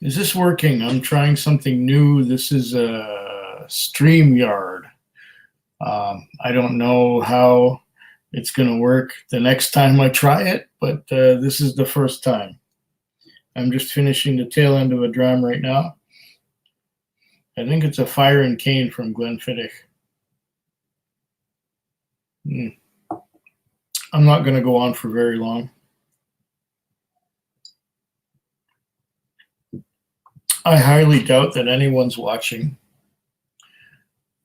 Is this working? I'm trying something new. This is a StreamYard. I don't know how it's going to work the next time I try it, but this is the first time. I'm just finishing the tail end of a dram right now. I think it's a Fire and Cane from Glenfiddich. I'm not going to go on for very long. I highly doubt that anyone's watching.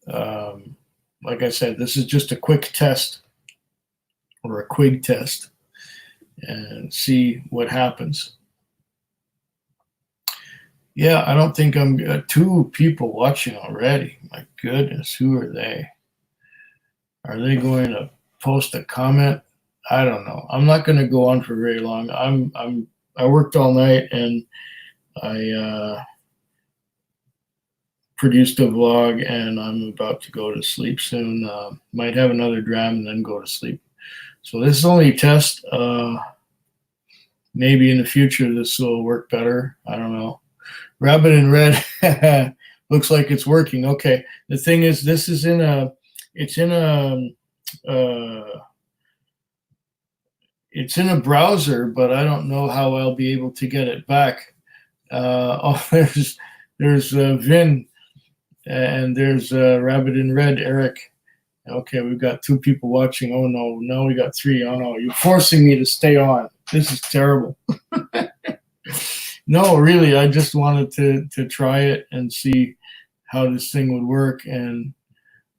Like I said, this is just a quick test or a quig test and see what happens. Yeah, I don't think I'm 2 people watching already. My goodness, who are they? Are they going to post a comment? I don't know. I'm not going to go on for very long. I worked all night and I produced a vlog and I'm about to go to sleep soon. Might have another dram and then go to sleep. So this is only a test. Maybe in the future this will work better. I don't know. Rabbit in Red looks like it's working. Okay. The thing is, this is it's in a browser, but I don't know how I'll be able to get it back. There's Vin, and there's Rabbit in Red, Eric. Okay, we've got 2 people watching. Oh no, now we got 3. Oh no, you're forcing me to stay on. This is terrible. No, really, I just wanted to try it and see how this thing would work, and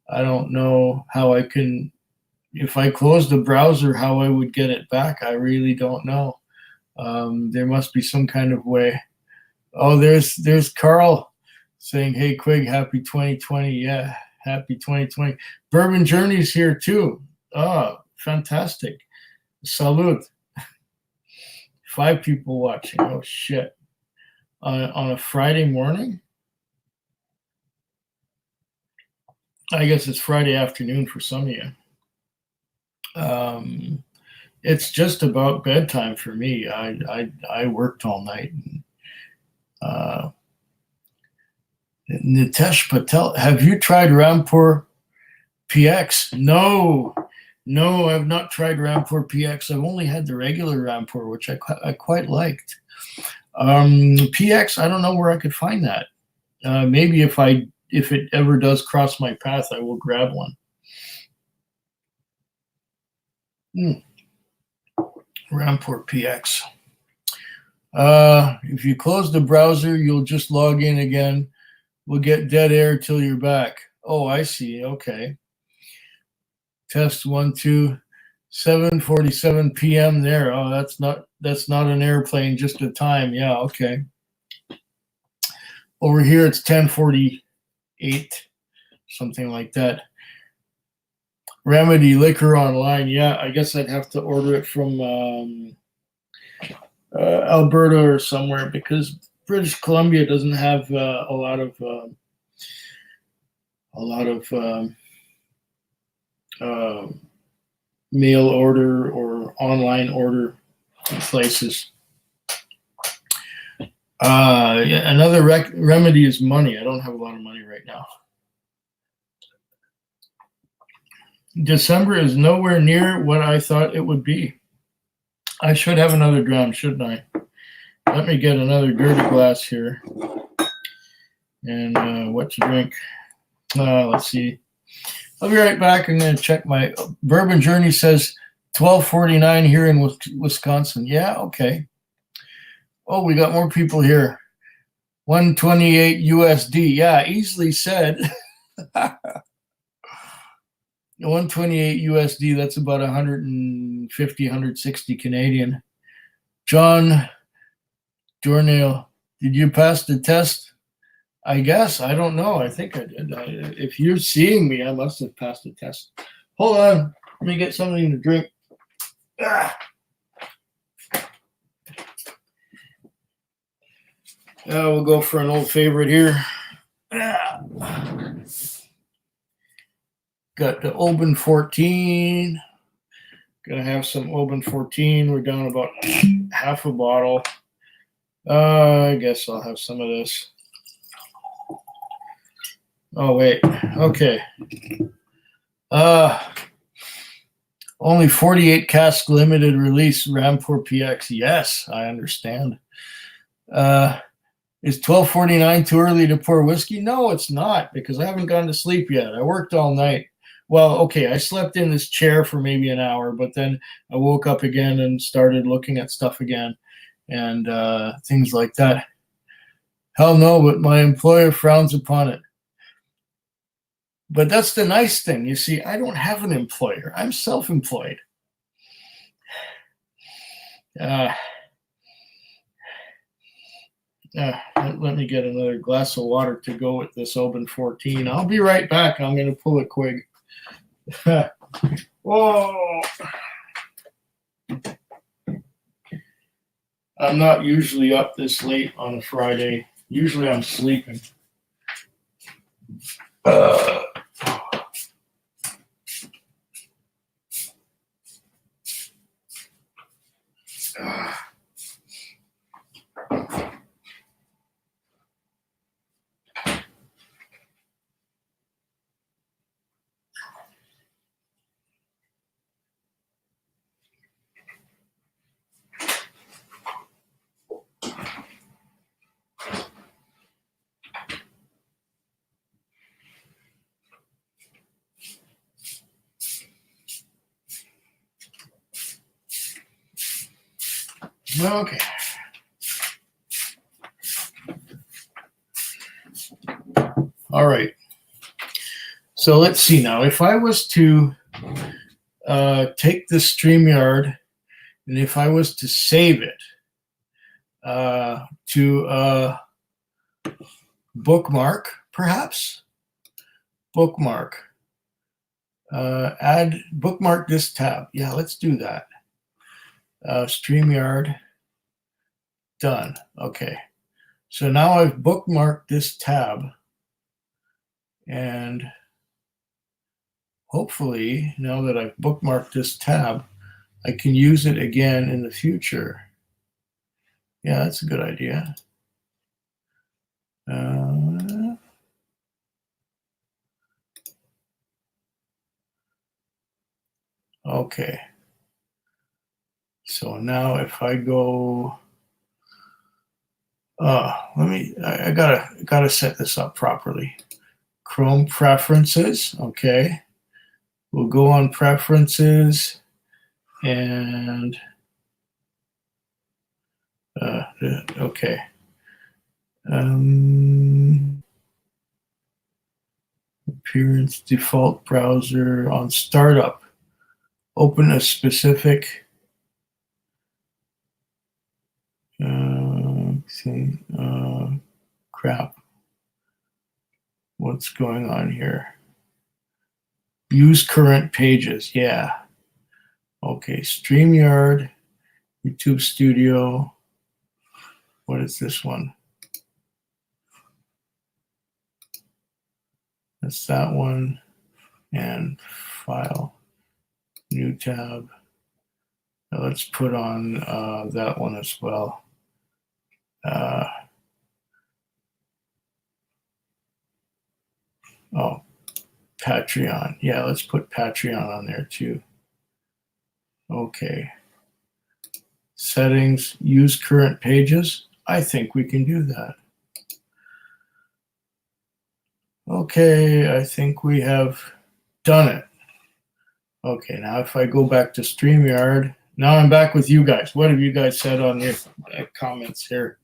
I don't know how I can, if I close the browser, how I would get it back. I really don't know. There must be some kind of way. Oh, there's Carl saying, "Hey, Quig, happy 2020." Yeah, happy 2020. Bourbon Journey's here too. Oh, fantastic. Salute. 5 people watching. Oh, shit. On a Friday morning? I guess it's Friday afternoon for some of you. It's just about bedtime for me. I worked all night. Nitesh Patel, have you tried Rampur PX? No, I've not tried Rampur PX. I've only had the regular Rampur, which I quite liked. PX, I don't know where I could find that. Maybe if it ever does cross my path, I will grab one. Rampur PX. If you close the browser, you'll just log in again. We'll get dead air till you're back. Oh, I see. Okay. Test 1, 2, 7:47 p.m. there. Oh, that's not an airplane, just a time. Yeah, okay. Over here it's 10:48, something like that. Remedy Liquor online. Yeah, I guess I'd have to order it from Alberta or somewhere, because British Columbia doesn't have a lot of mail order or online order places. Yeah, another remedy is money. I don't have a lot of money right now. December is nowhere near what I thought it would be. I should have another dram, shouldn't I? Let me get another dirty glass here. And what to drink? Let's see. I'll be right back. I'm going to check my Bourbon Journey says 12:49 here in Wisconsin. Yeah, okay. Oh, we got more people here. 128 USD. Yeah, easily said. 128 USD. That's about 150, 160 Canadian. John Dornale, did you pass the test? I guess. I don't know. I think I did. If you're seeing me, I must have passed the test. Hold on. Let me get something to drink. We'll go for an old favorite here. Got the Oban 14. Gonna have some Oban 14. We're down about half a bottle. I guess I'll have some of this. Oh, wait. Okay. Only 48 cask limited release Rampur PX. Yes, I understand. Is 12:49 too early to pour whiskey? No, it's not, because I haven't gone to sleep yet. I worked all night. Well, okay, I slept in this chair for maybe an hour, but then I woke up again and started looking at stuff again and things like that. Hell no, but my employer frowns upon it. But that's the nice thing. You see, I don't have an employer. I'm self-employed. Let me get another glass of water to go with this Oban 14. I'll be right back. I'm going to pull a quig. Whoa. I'm not usually up this late on a Friday. Usually I'm sleeping. Okay. All right. So let's see now. If I was to take the StreamYard and if I was to save it to bookmark, perhaps? Bookmark. Add bookmark this tab. Yeah, let's do that. StreamYard. Done. Okay. So now I've bookmarked this tab. And hopefully, now that I've bookmarked this tab, I can use it again in the future. Yeah, that's a good idea. Okay. So now if I go, I gotta set this up properly. Chrome preferences. Okay. We'll go on preferences and okay. Appearance, default browser on startup. Open a specific crap. What's going on here? Use current pages. Yeah. Okay. StreamYard, YouTube Studio. What is this one? That's that one. And file. New tab. Now let's put on that one as well. Oh, Patreon. Yeah, let's put Patreon on there too. Okay. Settings, use current pages. I think we can do that. Okay, I think we have done it. Okay, now if I go back to StreamYard, now I'm back with you guys. What have you guys said on your comments here?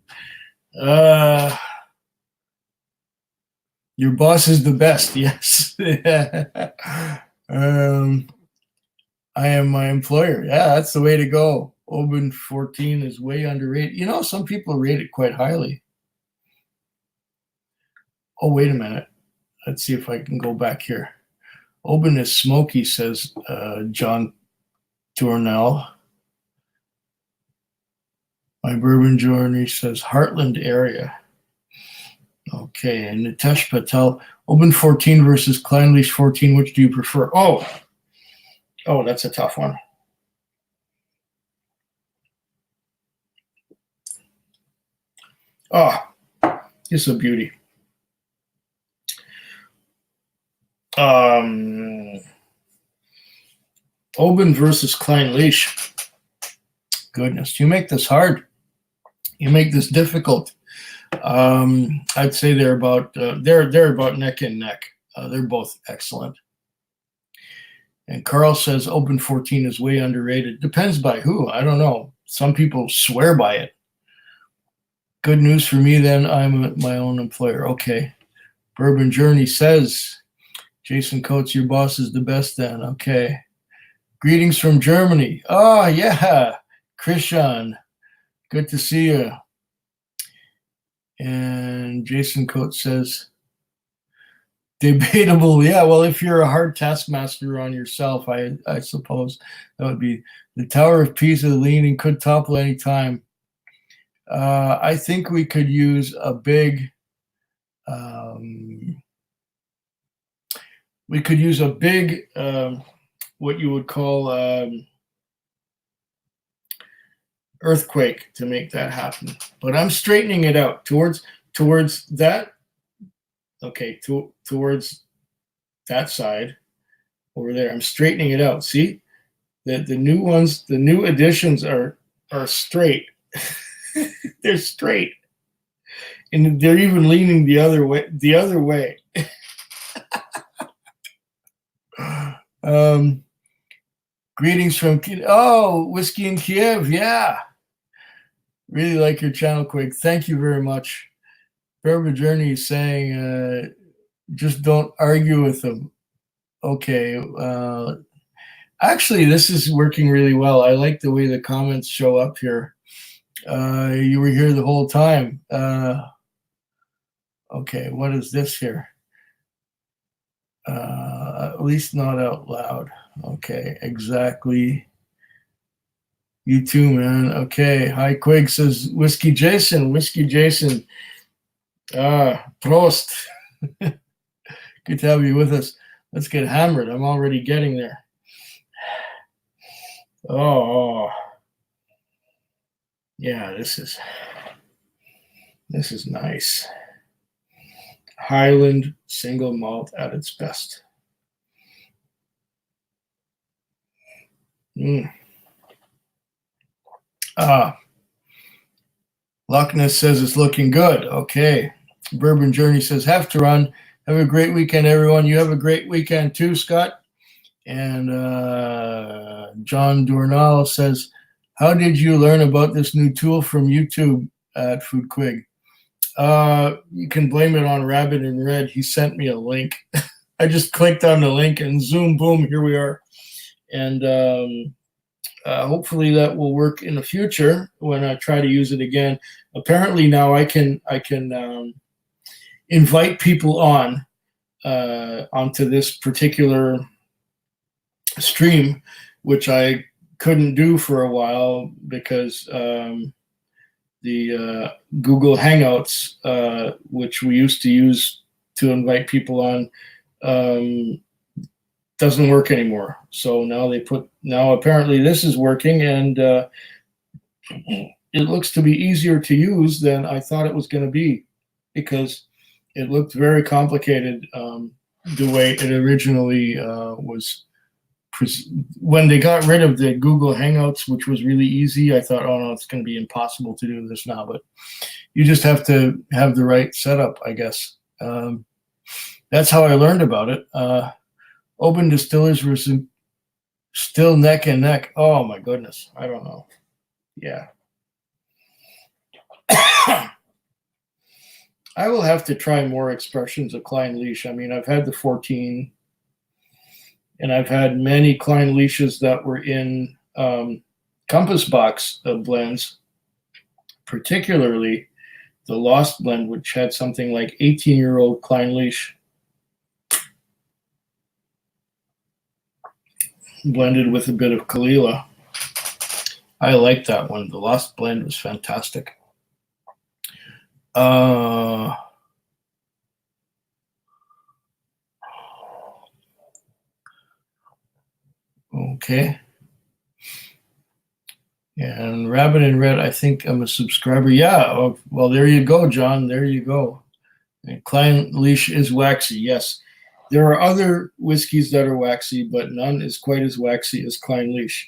Your boss is the best, yes. I am my employer. Yeah, that's the way to go. Oban 14 is way underrated. You know, some people rate it quite highly. Oh, wait a minute. Let's see if I can go back here. Oban is smoky, says John Tournell. My bourbon journey says Heartland area. Okay, and Nitesh Patel, Oban 14 versus Clynelish 14, which do you prefer? Oh, that's a tough one. Oh, it's a beauty. Oban versus Klein Leash. Goodness, you make this hard. You make this difficult. I'd say they're about neck and neck. They're both excellent. And Carl says Open 14 is way underrated. Depends by who. I don't know. Some people swear by it. Good news for me then. I'm my own employer. Okay. Bourbon Journey says, Jason Coates, your boss is the best then. Okay. Greetings from Germany. Oh, yeah. Christian, good to see you. And Jason Coates says, debatable. Yeah, well, if you're a hard taskmaster on yourself, I suppose that would be the Tower of Pisa leaning could topple any time. I think we could use a big what you would call earthquake to make that happen. But I'm straightening it out towards that. Okay, towards that side over there. I'm straightening it out. See, the new ones, the new additions are straight. They're straight, and they're even leaning the other way. Greetings from Whiskey in Kiev. Yeah, really like your channel, Quig. Thank you very much. Bourbon Journey is saying, just don't argue with them. Okay. Actually, this is working really well. I like the way the comments show up here. You were here the whole time. Okay, what is this here? At least not out loud. Okay, exactly. You too, man. Okay. Hi, Quig says Whiskey Jason. Prost. Good to have you with us. Let's get hammered. I'm already getting there. Oh, yeah, this is nice. Highland single malt at its best. Loch Ness says it's looking good. Okay. Bourbon Journey says have to run. Have a great weekend, everyone. You have a great weekend too, Scott. And John Dornall says, how did you learn about this new tool from YouTube at Food Quig? You can blame it on Rabbit in Red. He sent me a link. I just clicked on the link and zoom, boom, here we are. And hopefully that will work in the future when I try to use it again. Apparently now I can invite people on onto this particular stream, which I couldn't do for a while because the Google Hangouts, which we used to use to invite people on, doesn't work anymore. So now apparently this is working, and it looks to be easier to use than I thought it was going to be, because it looked very complicated the way it originally was. When they got rid of the Google Hangouts, which was really easy, I thought, oh no, it's going to be impossible to do this now. But you just have to have the right setup, I guess. That's how I learned about it. Open distillers were still neck and neck. Oh my goodness, I don't know. Yeah. I will have to try more expressions of Klein Leash. I mean, I've had the 14, and I've had many Klein Leashes that were in Compass Box blends, particularly the Lost blend, which had something like 18-year-old Klein Leash blended with a bit of Caol Ila. I like that one. The Lost blend was fantastic. Okay. And Rabbit in Red, I think I'm a subscriber. Yeah. Oh, well, there you go, John. There you go. And Clynelish is waxy. Yes. There are other whiskeys that are waxy, but none is quite as waxy as Clynelish.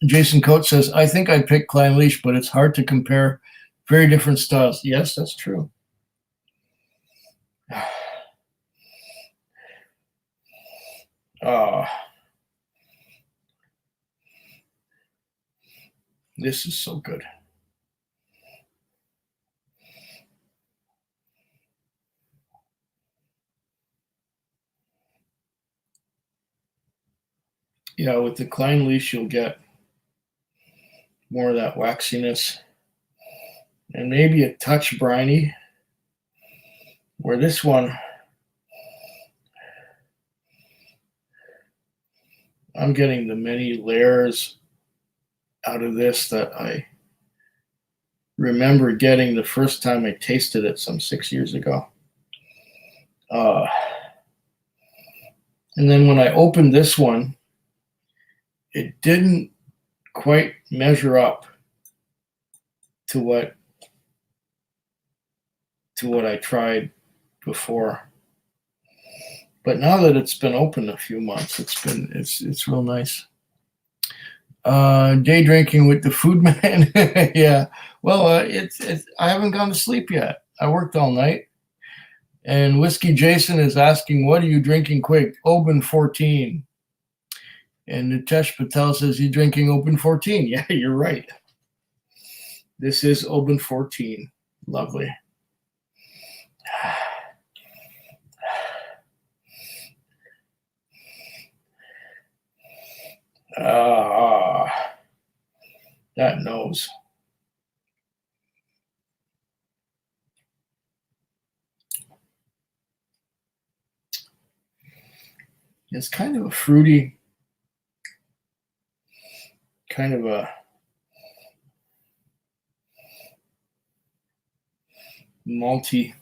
Jason Coates says, I think I picked Clynelish, but it's hard to compare very different styles. Yes, that's true. This is so good. Yeah, with the Clynelish, you'll get more of that waxiness and maybe a touch briny. Where this one, I'm getting the many layers out of this that I remember getting the first time I tasted it some 6 years ago. And then when I opened this one, it didn't quite measure up to what I tried before. But now that it's been open a few months, it's real nice. Day drinking with the food man. Yeah. Well, it's I haven't gone to sleep yet. I worked all night. And Whiskey Jason is asking, what are you drinking quick? Oban 14. And Nitesh Patel says, you drinking Oban 14? Yeah, you're right. This is Oban 14. Lovely. That nose. It's kind of a fruity, kind of a malty.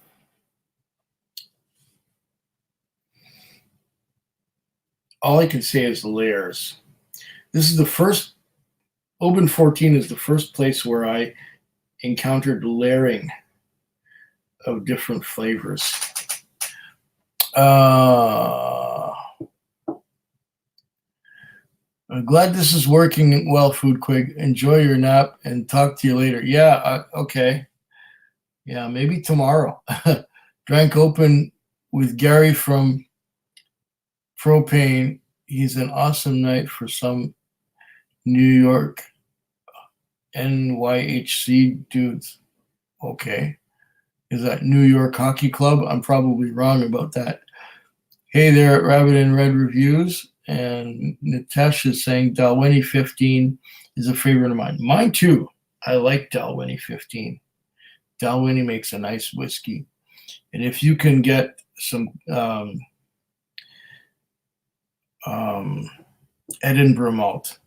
All I can say is the layers. This is the first, Oban 14 is the first place where I encountered layering of different flavors. I'm glad this is working well, Food Quig. Enjoy your nap and talk to you later. Yeah, okay. Yeah, maybe tomorrow. Drank open with Gary from Propane. He's an awesome night for some New York NYHC dudes. Okay. Is that New York Hockey Club? I'm probably wrong about that. Hey there at Rabbit in Red Reviews. And Nitesh is saying Dalwhinnie 15 is a favorite of mine. Mine too. I like Dalwhinnie 15. Dalwhinnie makes a nice whiskey. And if you can get some Edinburgh malt,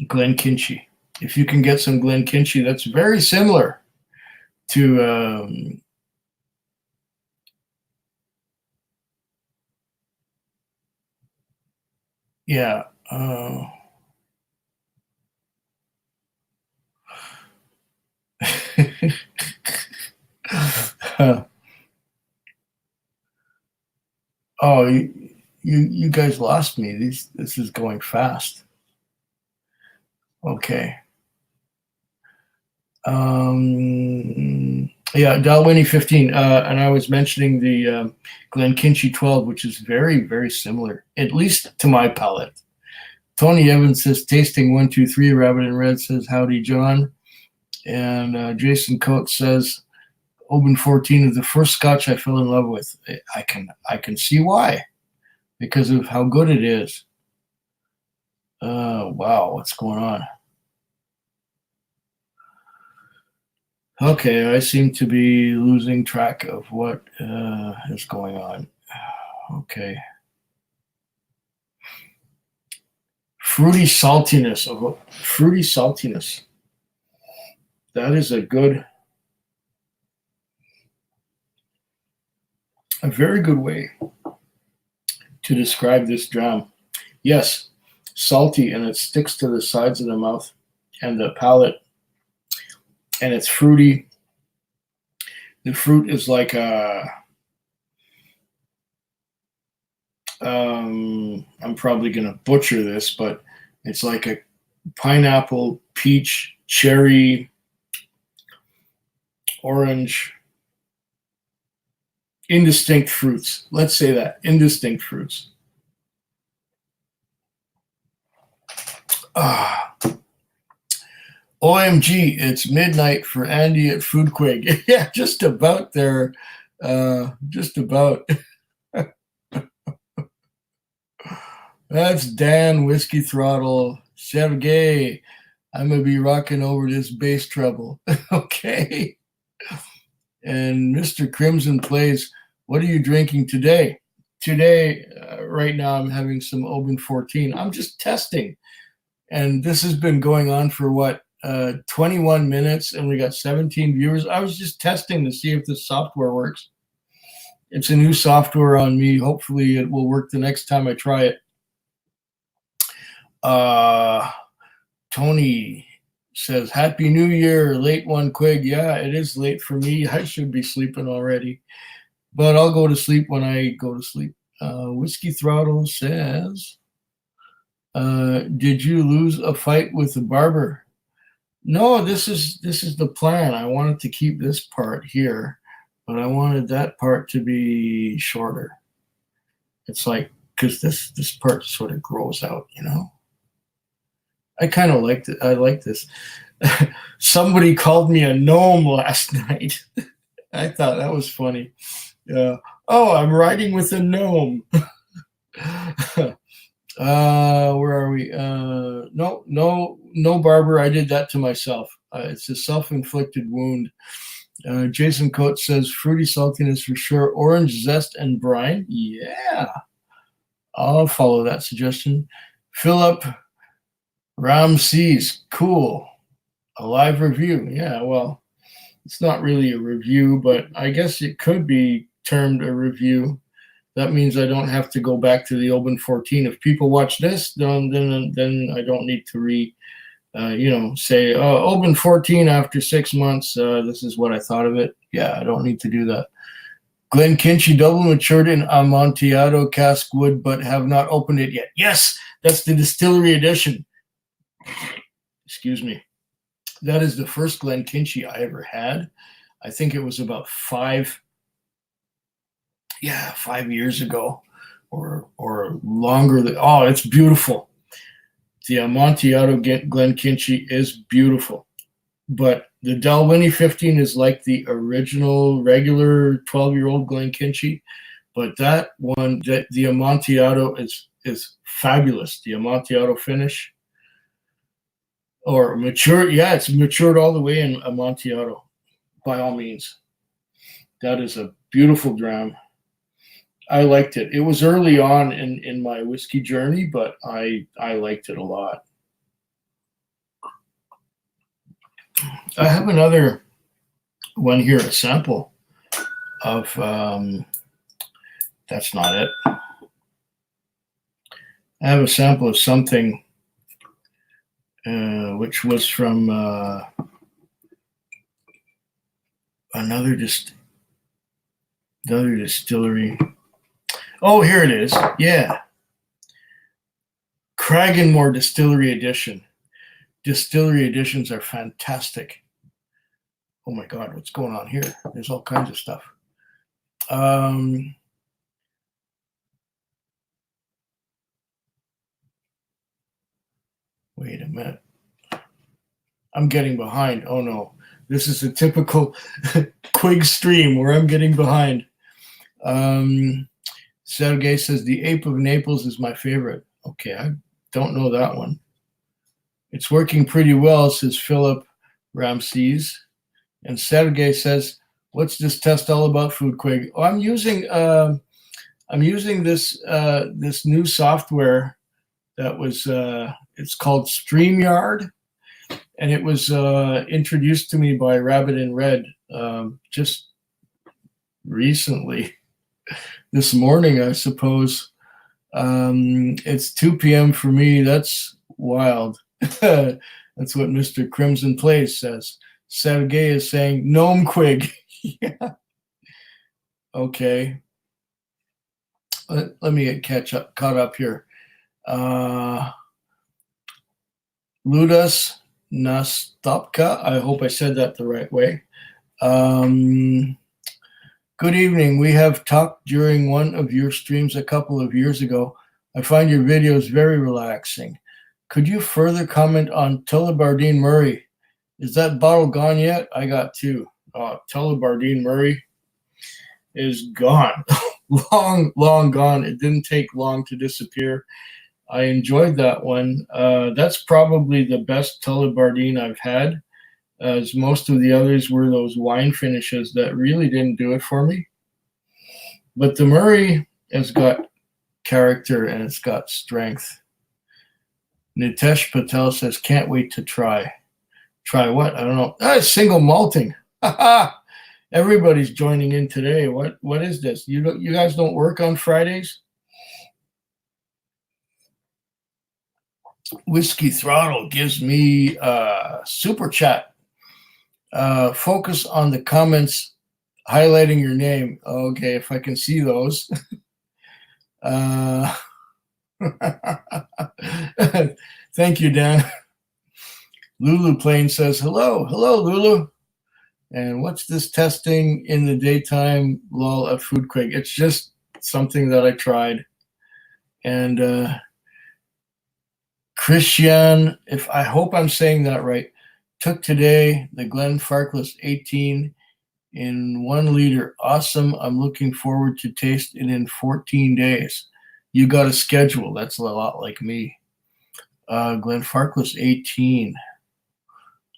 Glenkinchie. If you can get some Glenkinchie, that's very similar to yeah. Oh, you guys lost me. This is going fast. Okay. Yeah, Dalwhinnie 15. And I was mentioning the Glenkinchie 12, which is very, very similar, at least to my palate. Tony Evans says, tasting 1, 2, 3. Rabbit in Red says, howdy, John. And Jason Coates says, Oban 14 is the first Scotch I fell in love with. I can see why, because of how good it is. Wow, what's going on? Okay, I seem to be losing track of what is going on. Okay. Fruity saltiness. That is a very good way to describe this dram. Yes, salty, and it sticks to the sides of the mouth and the palate, and it's fruity. The fruit is like I'm probably going to butcher this, but it's like a pineapple, peach, cherry, orange, indistinct fruits. Let's say that, indistinct fruits. OMG, it's midnight for Andy at Foodquig. Yeah, just about there. Just about. That's Dan Whiskey Throttle. Sergey, I'm going to be rocking over this bass treble. Okay. And Mr. Crimson plays, what are you drinking today? Today, right now, I'm having some Oban 14. I'm just testing. And this has been going on for what, 21 minutes, and we got 17 viewers. I was just testing to see if the software works. It's a new software on me. Hopefully it will work the next time I try it. Tony says, Happy New Year, late one, Quig. Yeah, it is late for me. I should be sleeping already, but I'll go to sleep when I go to sleep. Whiskey Throttle says, did you lose a fight with the barber? No, this is the plan. I wanted to keep this part here, but I wanted that part to be shorter. It's like, because this part sort of grows out, you know? I kind of liked it. I like this. Somebody called me a gnome last night. I thought that was funny. Oh, I'm riding with a gnome. Where are we? No, barber. I did that to myself. It's a self-inflicted wound. Jason Coates says fruity saltiness for sure. Orange zest and brine. Yeah, I'll follow that suggestion. Philip Ramses, cool. A live review. Yeah, well, it's not really a review, but I guess it could be termed a review. That means I don't have to go back to the Oban 14. If people watch this, then I don't need to say, Oban 14 after 6 months. This is what I thought of it. Yeah, I don't need to do that. Glen Kinchy double matured in Amontillado cask wood, but have not opened it yet. Yes, that's the distillery edition. Excuse me. That is the first Glen Kinchy I ever had. I think it was about 5 years ago or longer. Oh, it's beautiful. The Amontillado Glen Kinchy is beautiful. But the Dalwhinnie 15 is like the original regular 12-year-old Glen Kinchy. But that one, the Amontillado is fabulous. The Amontillado finish. Or mature, yeah, it's matured all the way in Amontillado, by all means. That is a beautiful dram. I liked it. It was early on in my whiskey journey, but I liked it a lot. I have another one here, a sample of, that's not it. I have a sample of something which was from another distillery. Oh, here it is. Yeah. Cragganmore Distillery Edition. Distillery editions are fantastic. Oh my God, what's going on here? There's all kinds of stuff. Wait a minute. I'm getting behind. Oh no. This is a typical Quig stream where I'm getting behind. Sergey says the Ape of Naples is my favorite. Okay, I don't know that one. It's working pretty well, says Philip Ramses. And Sergey says, what's this test all about, Foodquig? Oh, I'm using this new software that was it's called StreamYard, and it was introduced to me by Rabbit in Red just recently, this morning, I suppose. It's 2 p.m. for me. That's wild. That's what Mr. Crimson Plays says. Sergey is saying Gnome Quig. Yeah. Okay. Let me get caught up here. Ludas Nastopka. I hope I said that the right way. Good evening. We have talked during one of your streams a couple of years ago. I find your videos very relaxing. Could you further comment on Tullibardine Murray? Is that bottle gone yet? I got two. Tullibardine Murray is gone. long gone. It didn't take long to disappear. I enjoyed that one. That's probably the best Tullibardine I've had, as most of the others were those wine finishes that really didn't do it for me. But the Murray has got character and it's got strength. Nitesh Patel says, can't wait to try. Try what? I don't know. Single malting. Everybody's joining in today. What is this? You guys don't work on Fridays? Whiskey Throttle gives me super chat. Focus on the comments highlighting your name. Okay, if I can see those. Thank you, Dan. Lulu Plain says, hello, Lulu. And what's this testing in the daytime lol at Food Quig? It's just something that I tried. And Christian, I hope I'm saying that right, took today the Glenfarclas 18 in 1 liter. Awesome. I'm looking forward to taste it in 14 days. You got a schedule. That's a lot like me. Glenfarclas 18.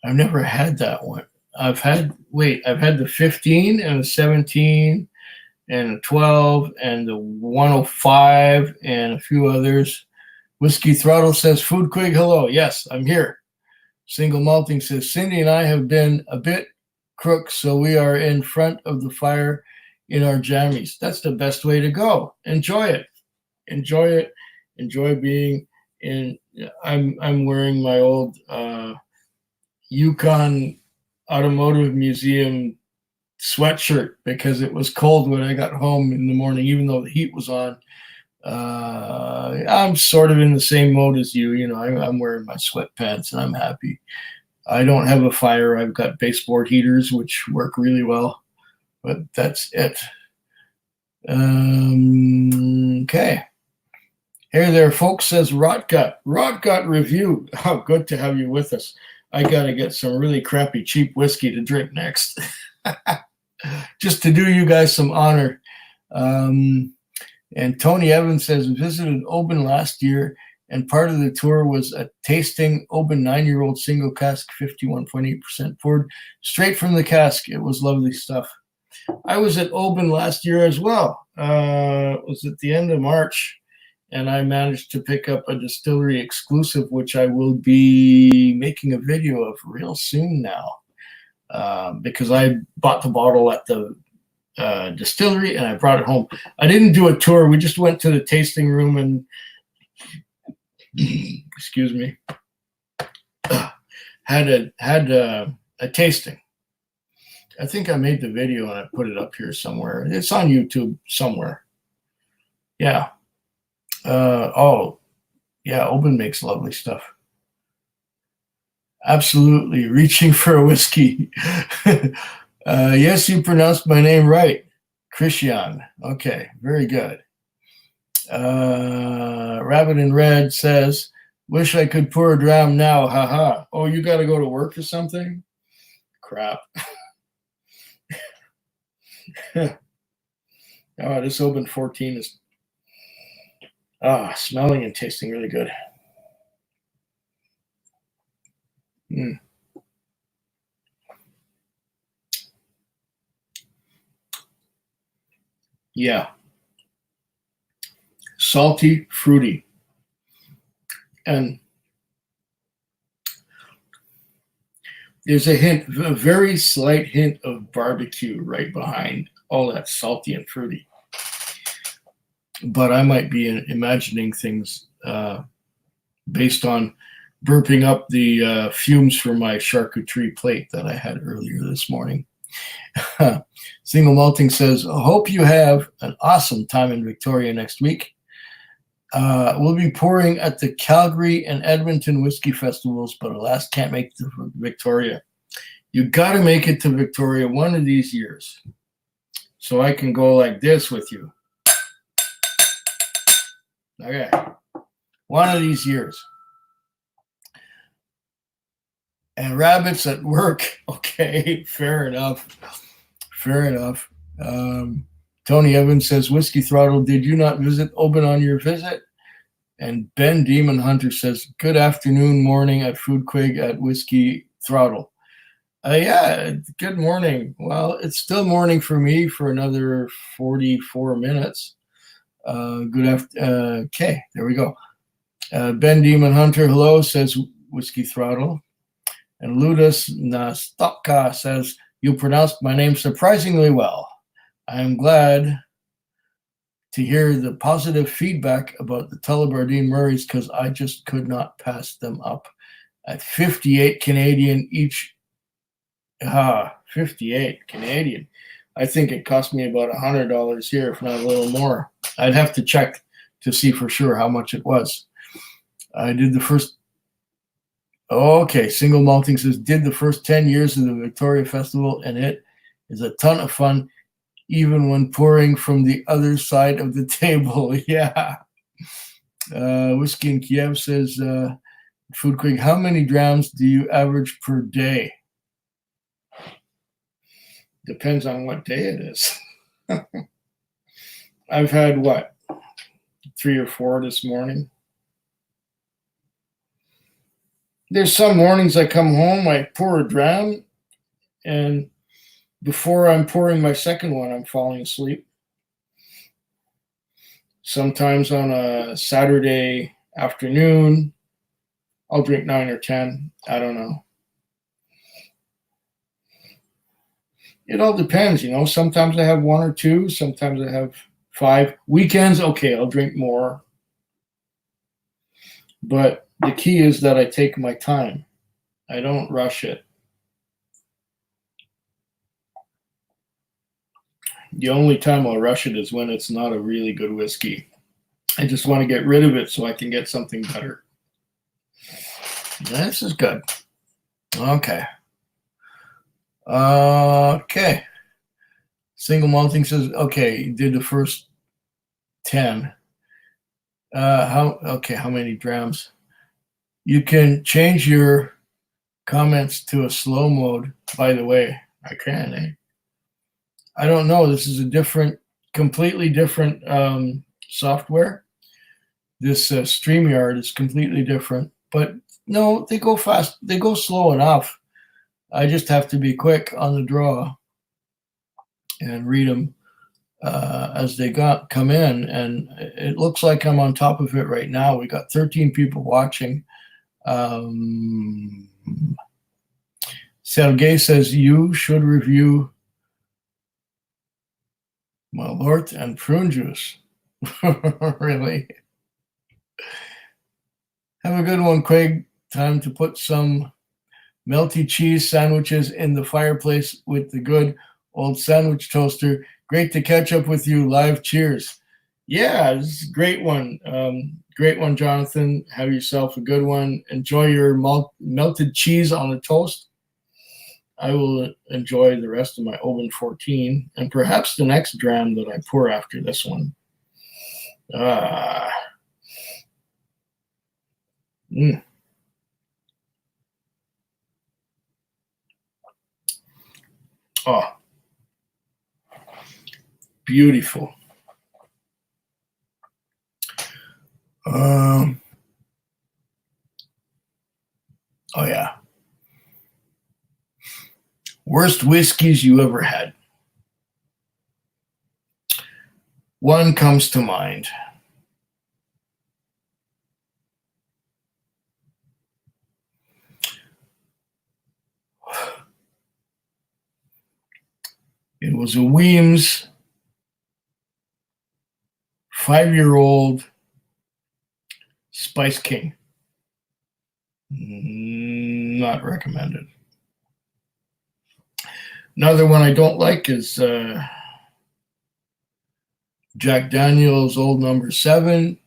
I've never had that one. I've had the 15 and the 17 and the 12 and the 105 and a few others. Whiskey Throttle says, Food Quig, hello. Yes, I'm here. Single Malting says, Cindy and I have been a bit crook, so we are in front of the fire in our jammies. That's the best way to go. Enjoy it. Enjoy it. Enjoy being in. I'm wearing my old Yukon Automotive Museum sweatshirt because it was cold when I got home in the morning, even though the heat was on. I'm sort of in the same mode as you. You know, I'm wearing my sweatpants and I'm happy. I don't have a fire. I've got baseboard heaters, which work really well, but that's it. Okay. Hey there, folks, says Rotgut. Rotgut review. How good to have you with us. I got to get some really crappy, cheap whiskey to drink next. Just to do you guys some honor. And Tony Evans says, visited Oban last year, and part of the tour was a tasting Oban 9-year-old single cask, 51.8% poured, straight from the cask. It was lovely stuff. I was at Oban last year as well. It was at the end of March, and I managed to pick up a distillery exclusive, which I will be making a video of real soon now, because I bought the bottle at the distillery and I brought it home. I didn't do a tour. We just went to the tasting room and excuse me, had a tasting. I think I made the video and I put it up here somewhere. It's on YouTube somewhere. Yeah. Oh, yeah. Oban makes lovely stuff. Absolutely. Reaching for a whiskey. Yes, you pronounced my name right. Christian. Okay. Very good. Rabbit in Red says, wish I could pour a dram now. Haha. Oh, you got to go to work or something? Crap. Oh, this Oban 14 is smelling and tasting really good. Yeah. Salty, fruity. And there's a very slight hint of barbecue right behind all that salty and fruity. but I might be imagining things based on burping up the fumes from my charcuterie plate that I had earlier this morning. Single Malting says, I hope you have an awesome time in Victoria next week. We'll be pouring at the Calgary and Edmonton Whiskey Festivals, but alas, can't make it to Victoria. You got to make it to Victoria one of these years so I can go like this with you. Okay. One of these years. And rabbits at work. Okay, fair enough. Fair enough. Tony Evans says, Whiskey Throttle, did you not visit Oban on your visit? And Ben Demon Hunter says, good afternoon, morning at Food Quig at Whiskey Throttle. Yeah, good morning. Well, it's still morning for me for another 44 minutes. Okay, there we go. Ben Demon Hunter, hello, says Whiskey Throttle. And Ludus Nastopka says, you pronounced my name surprisingly well. I am glad to hear the positive feedback about the Tullibardine Murrays because I just could not pass them up at 58 Canadian each. 58 Canadian. I think it cost me about $100 here, if not a little more. I'd have to check to see for sure how much it was. I did the first. Okay, Single Malting says, did the first 10 years of the Victoria Festival, and it is a ton of fun, even when pouring from the other side of the table. Yeah. Whiskey in Kiev says, Food Quig, how many drams do you average per day? Depends on what day it is. I've had, 3 or 4 this morning. There's some mornings I come home, I pour a dram, and before I'm pouring my second one, I'm falling asleep. Sometimes on a Saturday afternoon, I'll drink 9 or 10. I don't know. It all depends, Sometimes I have 1 or 2. Sometimes I have 5. Weekends, okay, I'll drink more. But the key is that I take my time. I don't rush it. The only time I'll rush it is when it's not a really good whiskey. I just want to get rid of it so I can get something better. This is good. Okay. Okay. Single Malting says, okay, you did the first 10. How many drams? You can change your comments to a slow mode, by the way. I can, eh? I don't know. This is a completely different software. This StreamYard is completely different. But no, they go fast. They go slow enough. I just have to be quick on the draw and read them as they come in. And it looks like I'm on top of it right now. We got 13 people watching. Sergey says, you should review Malort and prune juice. Really? Have a good one, Quig. Time to put some melty cheese sandwiches in the fireplace with the good old sandwich toaster. Great to catch up with you live. Cheers. Yeah, this is a great one. Great one, Jonathan. Have yourself a good one. Enjoy your melted cheese on the toast. I will enjoy the rest of my Oban 14 and perhaps the next dram that I pour after this one. Oh, beautiful. Oh, yeah. Worst whiskeys you ever had. One comes to mind. It was a Weems 5-year-old Spice King. Not recommended. Another one I don't like is Jack Daniel's Old Number 7.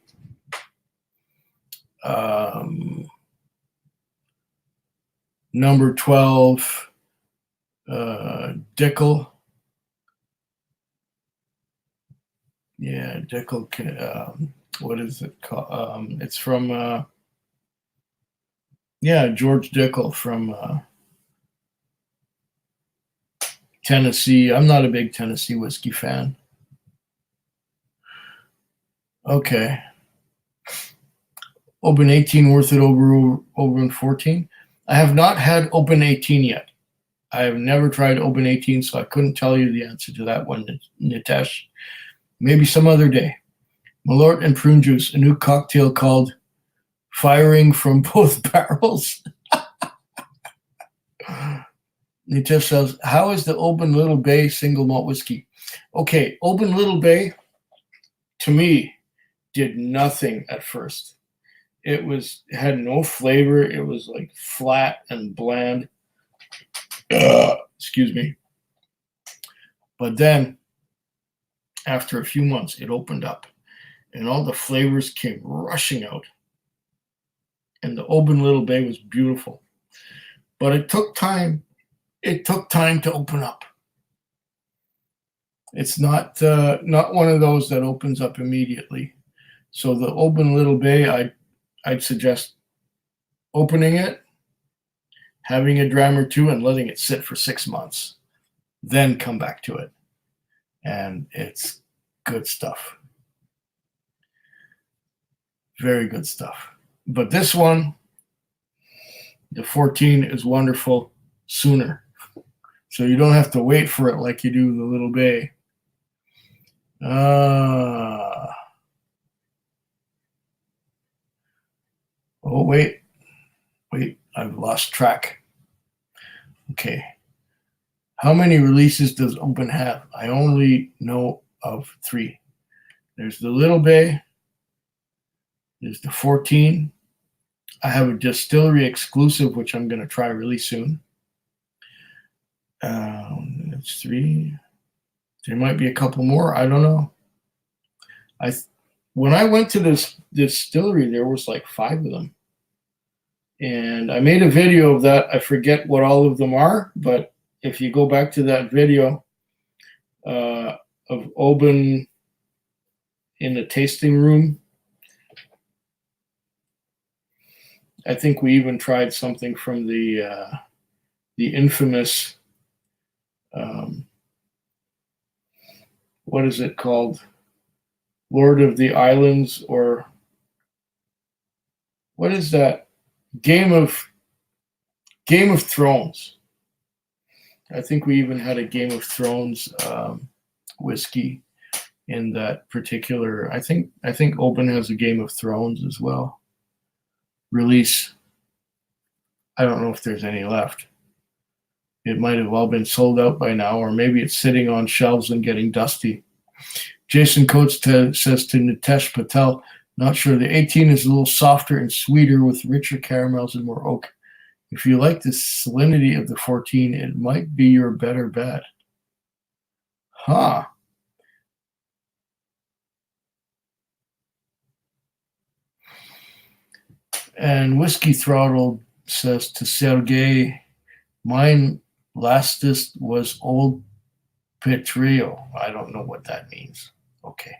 Number 12, Dickel. Yeah, Dickel. What is it called? It's from, George Dickel from Tennessee. I'm not a big Tennessee whiskey fan. Okay. Open 18 worth it over Open 14. I have not had Open 18 yet. I have never tried Open 18, so I couldn't tell you the answer to that one, Nitesh. Maybe some other day. Malort and prune juice, a new cocktail called Firing from Both Barrels. Nitesh says, how is the Open Little Bay single malt whiskey? Okay, Open Little Bay, to me, did nothing at first. It had no flavor. It was like flat and bland. Excuse me. But then, after a few months, it opened up, and all the flavors came rushing out. And the Open Little Bay was beautiful. But it took time. It took time to open up. It's not one of those that opens up immediately. So the Open Little Bay, I'd suggest opening it, having a dram or two, and letting it sit for 6 months. Then come back to it. And it's good stuff. Very good stuff. But this one, the 14, is wonderful sooner. So you don't have to wait for it like you do the Little Bay. Oh, wait, I've lost track. Okay. How many releases does Open have? I only know of 3. There's the Little Bay. There's the 14. I have a distillery exclusive, which I'm going to try really soon. That's 3. There might be a couple more. I don't know. When I went to this distillery, there was like 5 of them. And I made a video of that. I forget what all of them are, but if you go back to that video of Oban in the tasting room, I think we even tried something from the infamous, what is it called? Lord of the Islands, or what is that? Game of Thrones. I think we even had a Game of Thrones whiskey in that particular. I think Oban has a Game of Thrones as well. Release. I don't know if there's any left. It might have all been sold out by now, or maybe it's sitting on shelves and getting dusty. Jason Coates says to Nitesh Patel, not sure. The 18 is a little softer and sweeter with richer caramels and more oak. If you like the salinity of the 14, it might be your better bet. Huh. And Whiskey Throttle says to Sergey, mine lastest was Old Petrio. I don't know what that means. Okay.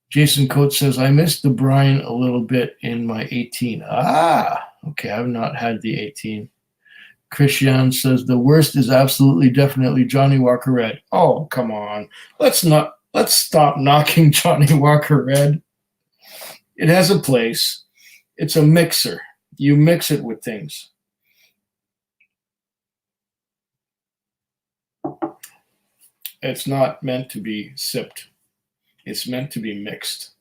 Jason Coates says, I missed the brine a little bit in my 18. Okay, I've not had the 18. Christian says, the worst is absolutely definitely Johnny Walker Red. Oh, come on. Let's stop knocking Johnny Walker Red. It has a place. It's a mixer. You mix it with things. It's not meant to be sipped. It's meant to be mixed.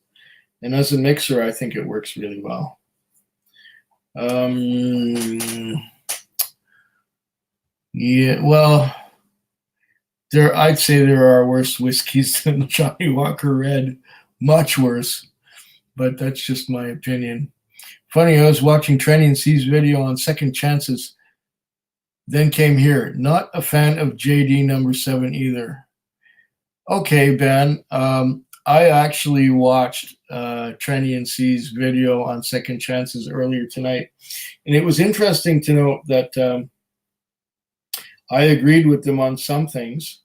And as a mixer, I think it works really well. Yeah, well, I'd say there are worse whiskeys than Johnny Walker Red, much worse, but that's just my opinion. Funny, I was watching Trenny and C's video on second chances, then came here. Not a fan of JD number 7 either. Okay, Ben. I actually watched Trenny and C's video on second chances earlier tonight, and it was interesting to note that I agreed with them on some things,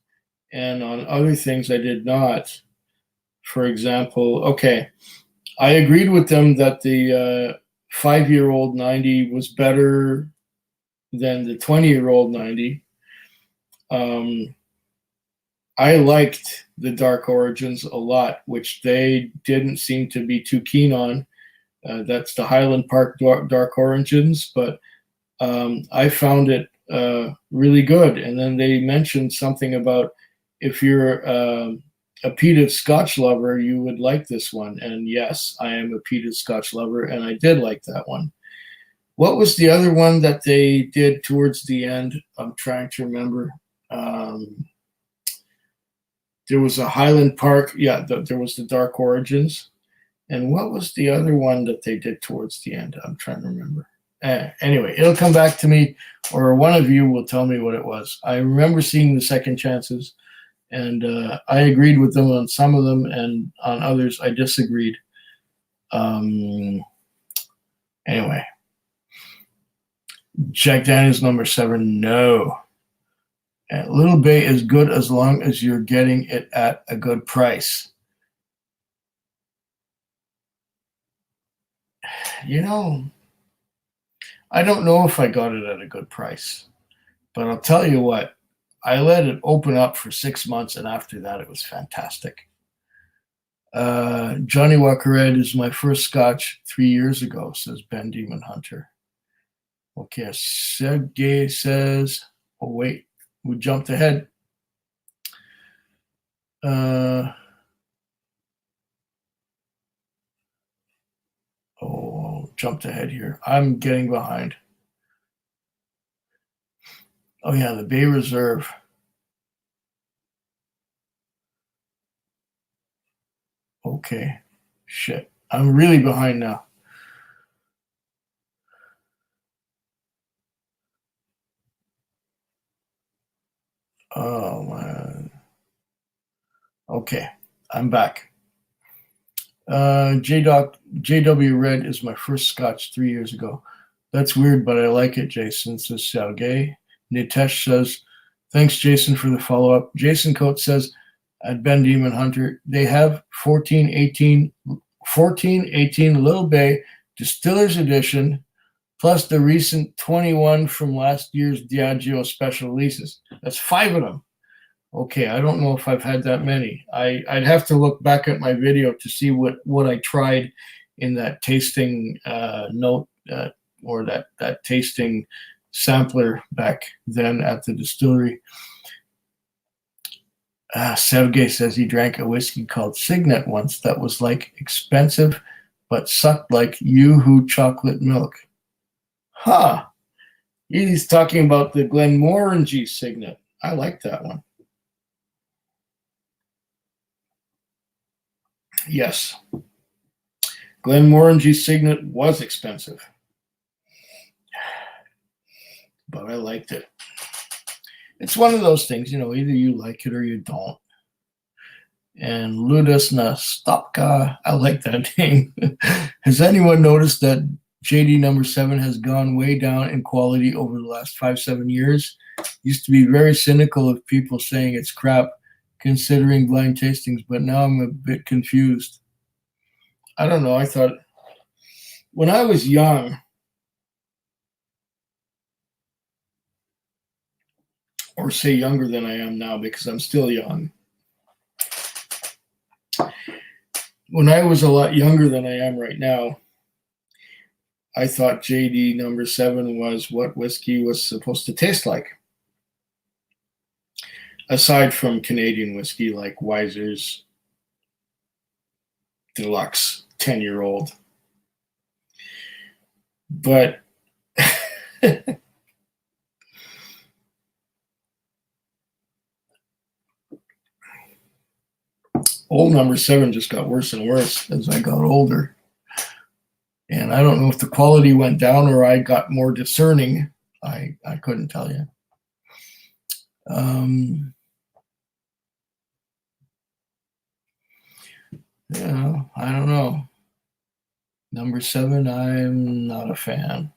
and on other things I did not. For example, okay, I agreed with them that the 5-year-old 90 was better than the 20-year-old 90. I liked the Dark Origins a lot, which they didn't seem to be too keen on. That's the Highland Park Dark Origins, but I found it really good. And then they mentioned something about if you're a peated Scotch lover, you would like this one. And yes, I am a peated Scotch lover, and I did like that one. What was the other one that they did towards the end? I'm trying to remember. There was a Highland Park. Yeah, there was the Dark Origins. And what was the other one that they did towards the end? I'm trying to remember. Anyway, it'll come back to me, or one of you will tell me what it was. I remember seeing the second chances, and I agreed with them on some of them, and on others I disagreed. Anyway, Jack Daniels number 7, no. Little Bay is good as long as you're getting it at a good price. You know, I don't know if I got it at a good price, but I'll tell you what, I let it open up for 6 months, and after that, it was fantastic. Johnny Walker Red is my first Scotch 3 years ago, says Ben Demon Hunter. Okay, Sergey says, oh, wait, we jumped ahead. Jumped ahead here. I'm getting behind. Oh, yeah, the Bay Reserve. Okay, shit. I'm really behind now. Oh, man. Okay, I'm back. JW Red is my first Scotch 3 years ago. That's weird, but I like it, Jason, says Sergey. Nitesh says, thanks, Jason, for the follow-up. Jason Coates says, at Ben Demon Hunter, they have 1418 Little Bay Distillers Edition, plus the recent 21 from last year's Diageo special releases. That's 5 of them. Okay, I don't know if I've had that many. I'd have to look back at my video to see what I tried in that tasting note or that tasting sampler back then at the distillery. Sergey says he drank a whiskey called Signet once that was like expensive, but sucked like Yoo-hoo chocolate milk. Huh. He's talking about the Glenmorangie Signet. I like that one. Yes. Glenmorangie Signet was expensive, but I liked it. It's one of those things, either you like it or you don't. And Ludus Nastopka, I like that name. Has anyone noticed that JD number 7 has gone way down in quality over the last 5-7 years? Used to be very cynical of people saying it's crap, considering blind tastings, but now I'm a bit confused. I don't know. I thought when I was young, or say younger than I am now because I'm still young. When I was a lot younger than I am right now, I thought JD number 7 was what whiskey was supposed to taste like. Aside from Canadian whiskey like Weiser's Deluxe 10-year-old. But Old number 7 just got worse and worse as I got older. And I don't know if the quality went down or I got more discerning. I couldn't tell you. Yeah, I don't know. Number 7, I'm not a fan.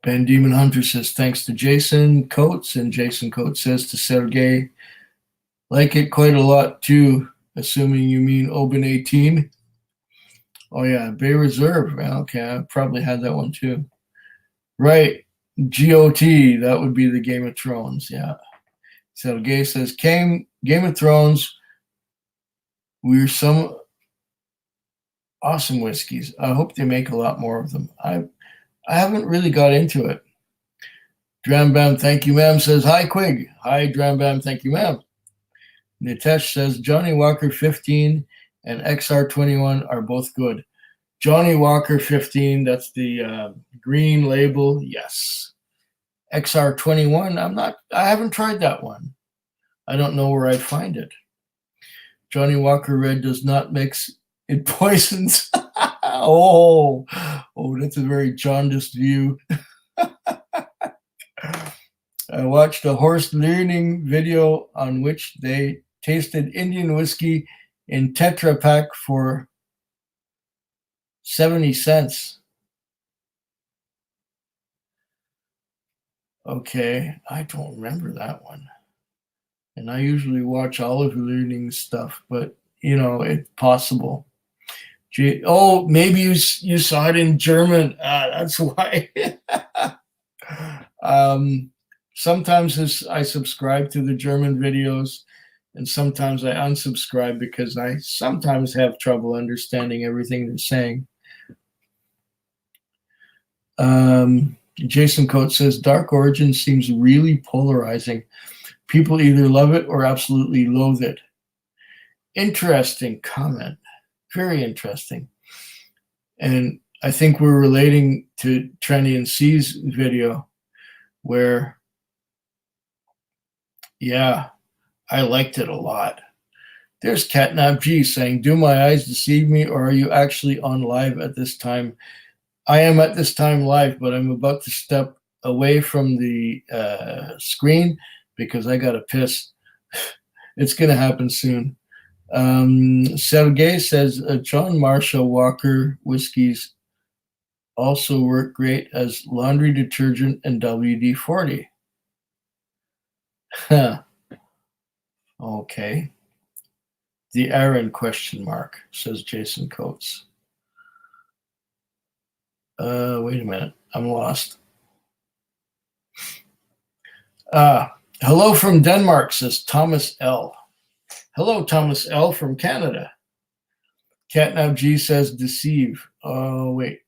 Ben Demon Hunter says, thanks to Jason Coates. And Jason Coates says to Sergey, like it quite a lot too, assuming you mean Open 18. Oh, yeah, Bay Reserve. Okay, I probably had that one too. Right, GOT, that would be the Game of Thrones, yeah. Sergey says, Game of Thrones, we're some awesome whiskeys. I hope they make a lot more of them. I haven't really got into it. Dram Bam, thank you, ma'am, says, hi, Quig. Hi, Dram Bam, thank you, ma'am. Nitesh says, Johnny Walker 15 and XR 21 are both good. Johnny Walker 15, that's the green label, yes. XR 21, I haven't tried that one. I don't know where I'd find it. Johnny Walker Red does not mix, it poisons. Oh, that's a very jaundiced view. I watched a horse learning video on which they tasted Indian whiskey in Tetra Pak for 70 cents. Okay, I don't remember that one. And I usually watch Olive learning stuff, but it's possible. Oh, maybe you saw it in German. That's why. Sometimes I subscribe to the German videos, and sometimes I unsubscribe because I sometimes have trouble understanding everything they're saying. Jason Coates says, Dark Origin seems really polarizing. People either love it or absolutely loathe it. Interesting comment. Very interesting. And I think we're relating to Trenny and C's video where, yeah, I liked it a lot. There's Catnap G saying, do my eyes deceive me, or are you actually on live at this time? I am at this time live, but I'm about to step away from the screen because I got to piss. It's going to happen soon. Sergey says John Marshall Walker whiskeys also work great as laundry detergent and WD-40. Huh. Okay. The Aaron question mark, says Jason Coates. Wait a minute. I'm lost. Hello from Denmark, says Thomas L. Hello, Thomas L. from Canada. Catnap G says deceive. Oh, wait.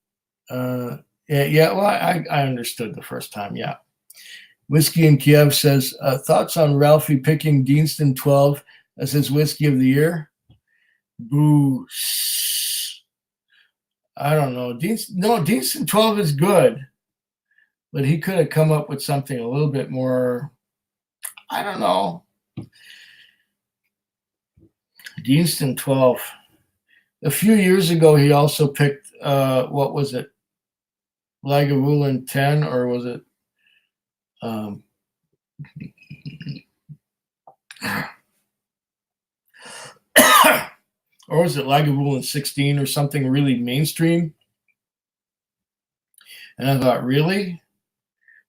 Yeah, well, I understood the first time, yeah. Whiskey in Kiev says, thoughts on Ralphie picking Deanston 12 as his whiskey of the year? Boo. I don't know. Deanston 12 is good, but he could have come up with something a little bit more, I don't know. Deanston 12. A few years ago, he also picked, what was it? Lagavulin 10, or was it? Or was it Lagavulin 16 or something really mainstream? And I thought, really?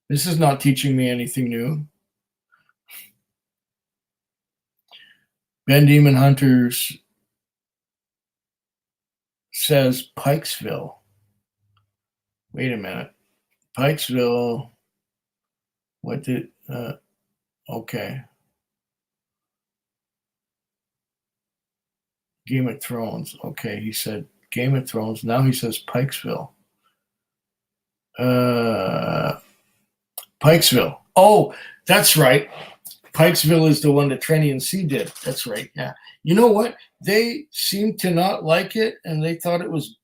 This is not teaching me anything new. Ben Demon Hunters says Pikesville. Wait a minute. Pikesville. What did, okay. Game of Thrones. Okay, he said Game of Thrones. Now he says Pikesville. Pikesville. Oh, that's right. Pikesville is the one that Trenny and C did. That's right. Yeah. You know what? They seemed to not like it, and they thought it was,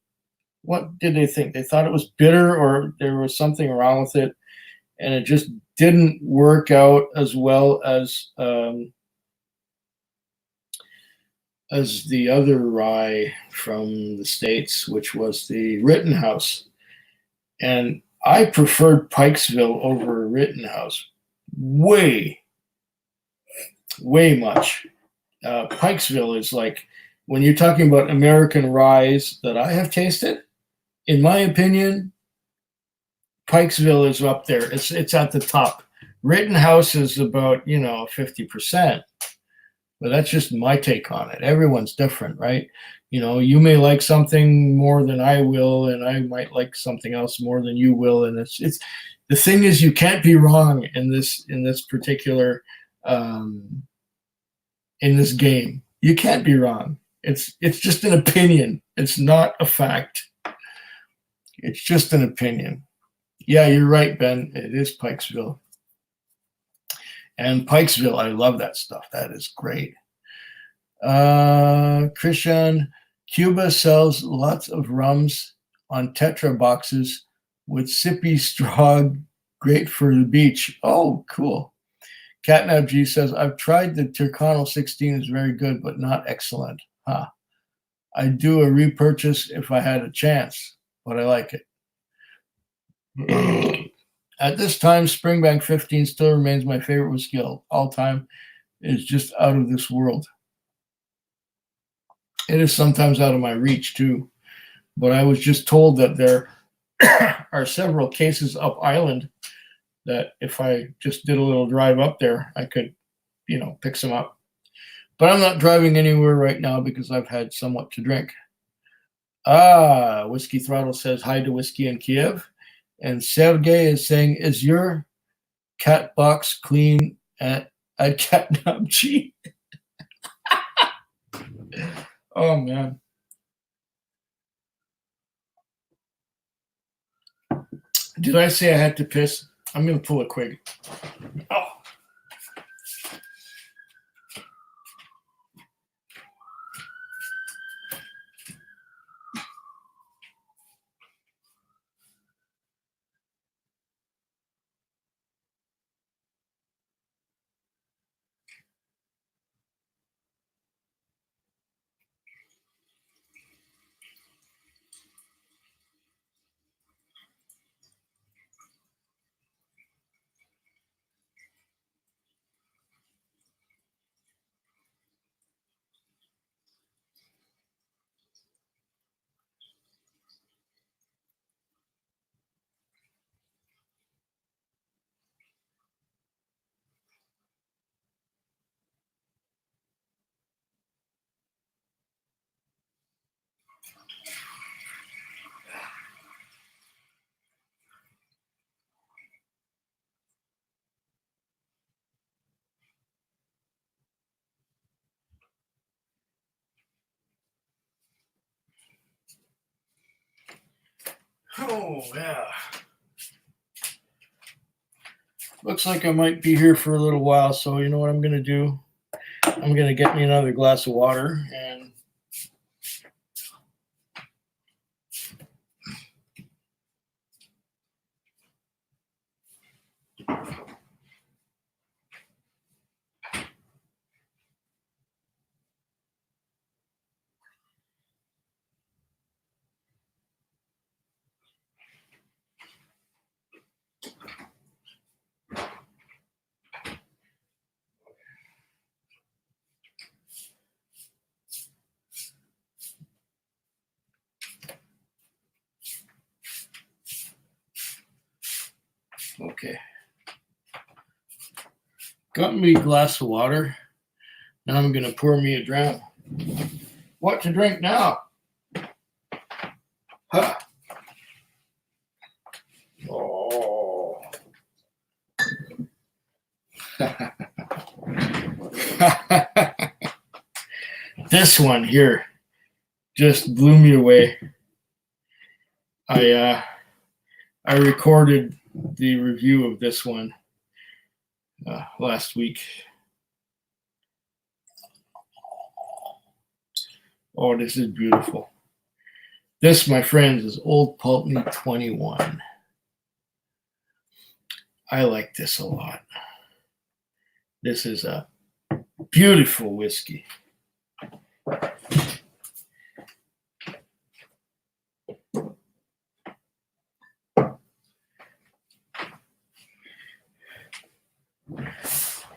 what did they think? They thought it was bitter, or there was something wrong with it, and it just didn't work out as well as as the other rye from the States, which was the Rittenhouse. And I preferred Pikesville over Rittenhouse way, way much. Pikesville is like, when you're talking about American ryes that I have tasted, in my opinion, Pikesville is up there. It's at the top. Rittenhouse is about 50%, but that's just my take on it. Everyone's different, right? You may like something more than I will, and I might like something else more than you will. And it's the thing is, you can't be wrong in this particular in this game. You can't be wrong. It's just an opinion. It's not a fact. It's just an opinion. Yeah, you're right, Ben. It is Pikesville. And Pikesville, I love that stuff. That is great. Christian, Cuba sells lots of rums on Tetra boxes with sippy straw, great for the beach. Oh, cool. Catnap G says, I've tried the Turcano 16, is very good, but not excellent. Huh. I'd do a repurchase if I had a chance, but I like it. At this time, Springbank 15 still remains my favorite whiskey all time. It is just out of this world. It is sometimes out of my reach too, but I was just told that there are several cases up island that if I just did a little drive up there, I could, pick some up. But I'm not driving anywhere right now because I've had somewhat to drink. Whiskey Throttle says hi to Whiskey in Kiev. And Sergey is saying, is your cat box clean at Catnap G? Oh, man. Did I say I had to piss? I'm going to pull a quick. Oh. Oh, yeah. Looks like I might be here for a little while, so you know what I'm going to do? I'm going to get me another glass of water and okay. Got me a glass of water. Now I'm going to pour me a drink. What to drink now? Huh. Oh. This one here just blew me away. I recorded the review of this one last week. Oh, this is beautiful. This, my friends, is Old Pulteney 21. I like this a lot. This is a beautiful whiskey.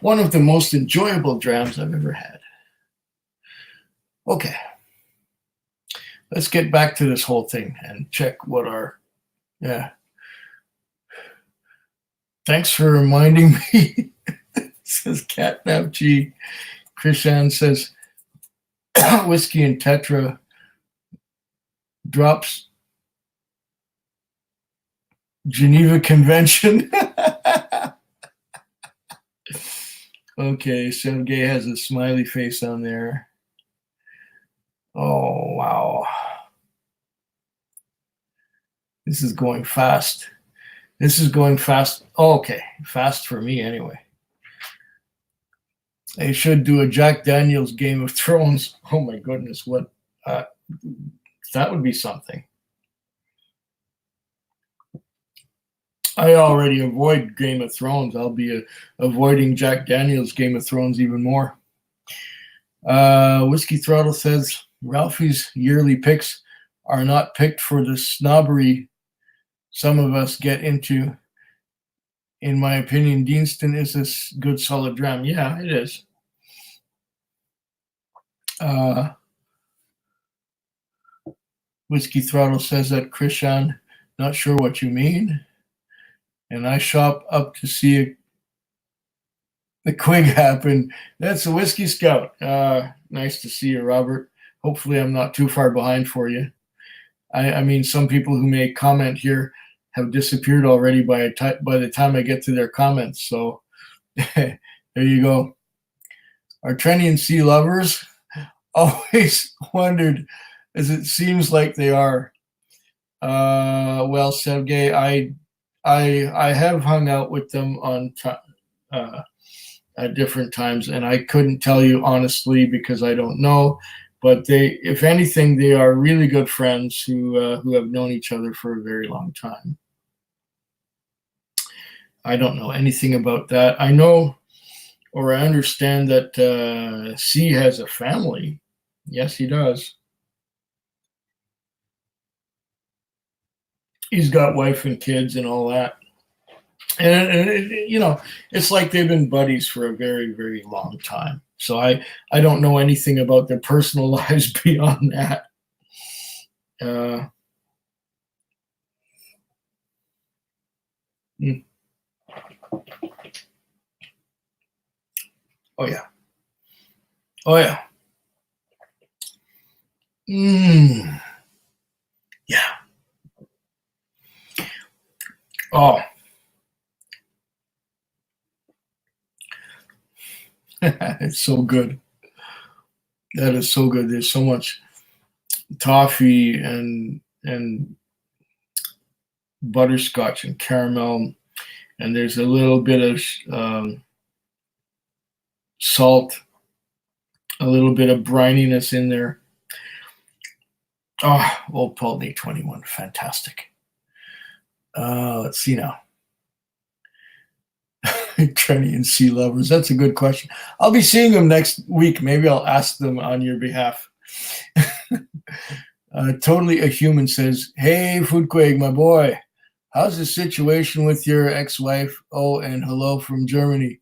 One of the most enjoyable drams I've ever had. Okay. Let's get back to this whole thing and check what our, yeah. Thanks for reminding me, says Catnap G. Krishan says, whiskey and Tetra drops Geneva Convention. Okay, Sergey has a smiley face on there. Oh, wow. This is going fast. This is going fast. Oh, okay, fast for me anyway. They should do a Jack Daniels Game of Thrones. Oh my goodness, what? That would be something. I already avoid Game of Thrones. I'll be avoiding Jack Daniels Game of Thrones even more. Whiskey Throttle says Ralphie's yearly picks are not picked for the snobbery some of us get into. In my opinion, Deanston is a good solid dram. Yeah, it is. Whiskey Throttle says that Krishan, not sure what you mean. And I shop up to see the Quig happen. That's a Whiskey Scout. Nice to see you, Robert. Hopefully I'm not too far behind for you. I mean, some people who may comment here have disappeared already by the time I get to their comments. So there you go. Are Trenny and C lovers? Always wondered, as it seems like they are. Well, Sergey, I have hung out with them on at different times, and I couldn't tell you honestly because I don't know. But they, if anything, they are really good friends who have known each other for a very long time. I don't know anything about that. I know, or I understand that C has a family. Yes, he does. He's got wife and kids and all that. And you know, it's like they've been buddies for a very, very long time. So I don't know anything about their personal lives beyond that. Oh yeah. Oh yeah. Yeah. Oh. It's so good. That is so good. There's so much toffee and butterscotch and caramel, and there's a little bit of salt, a little bit of brininess in there. Oh, Old Pulteney 21, fantastic. Let's see now. Trenny and sea lovers. That's a good question. I'll be seeing them next week. Maybe I'll ask them on your behalf. Totally a Human says, "Hey, Foodquake, my boy. How's the situation with your ex-wife? Oh, and hello from Germany."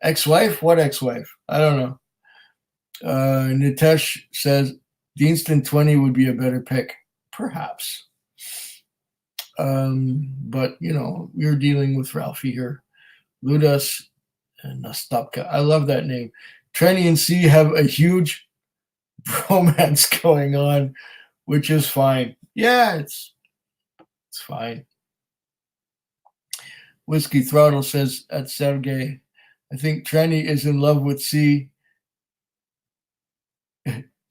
Ex-wife? What ex-wife? I don't know. Nitesh says, Deanston 20 would be a better pick. Perhaps. But, you know, we're dealing with Ralphie here. Ludas and Nastapka. I love that name. Trenny and C have a huge romance going on, which is fine. Yeah, it's fine. Whiskey Throttle says at Sergey, I think Trenny is in love with C.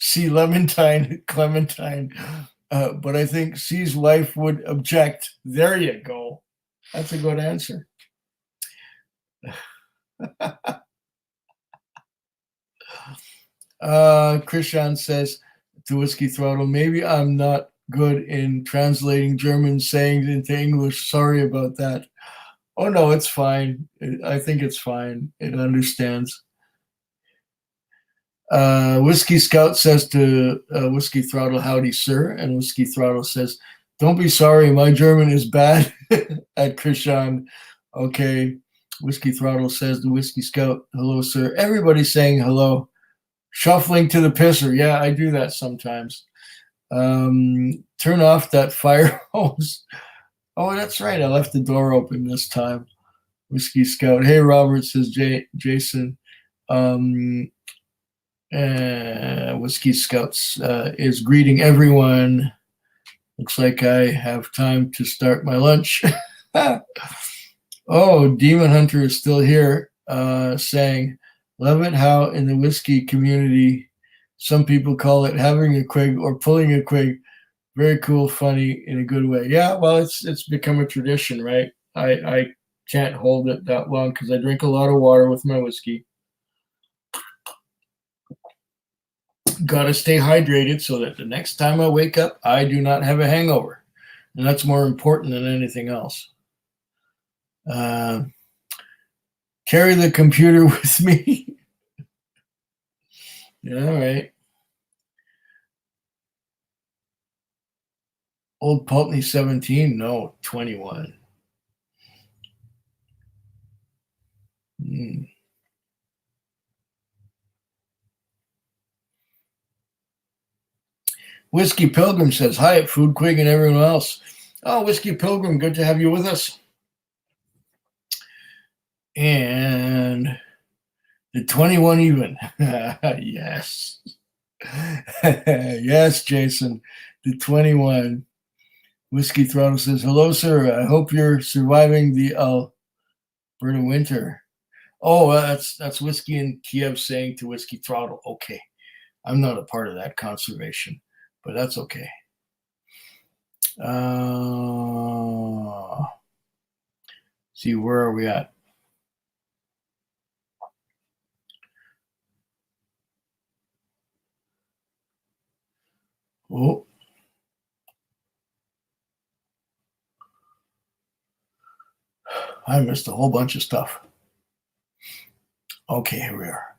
C Clementine, but I think C's wife would object. There you go. That's a good answer. Krishan says to Whiskey Throttle, maybe I'm not good in translating German sayings into English. Sorry about that. Oh no, it's fine. I think it's fine. It understands. Whiskey Scout says to Whiskey Throttle, howdy, sir. And Whiskey Throttle says, don't be sorry, my German is bad at Krishan. Okay. Whiskey Throttle says to Whiskey Scout, hello, sir. Everybody's saying hello. Shuffling to the pisser. Yeah, I do that sometimes. Turn off that fire hose. Oh, that's right. I left the door open this time. Whiskey Scout. Hey, Robert, says Jason. Whiskey Scouts is greeting everyone. Looks like I have time to start my lunch. Oh, Demon Hunter is still here, saying, love it how in the whiskey community, some people call it having a quig or pulling a quig. Very cool, funny in a good way. Yeah, well, it's become a tradition, right? I can't hold it that long because I drink a lot of water with my whiskey. Got to stay hydrated so that the next time I wake up, I do not have a hangover. And that's more important than anything else. Carry the computer with me. Yeah, all right. Old Pulteney 17? No, 21. Whiskey Pilgrim says, hi, Food Quig and everyone else. Oh, Whiskey Pilgrim, good to have you with us. And the 21 even. Yes. Yes, Jason. The 21. Whiskey Throttle says, hello, sir. I hope you're surviving the Alberta winter. Oh, that's Whiskey in Kiev saying to Whiskey Throttle, okay. I'm not a part of that conservation, but that's okay. See, where are we at? Oh. I missed a whole bunch of stuff. Okay, here we are.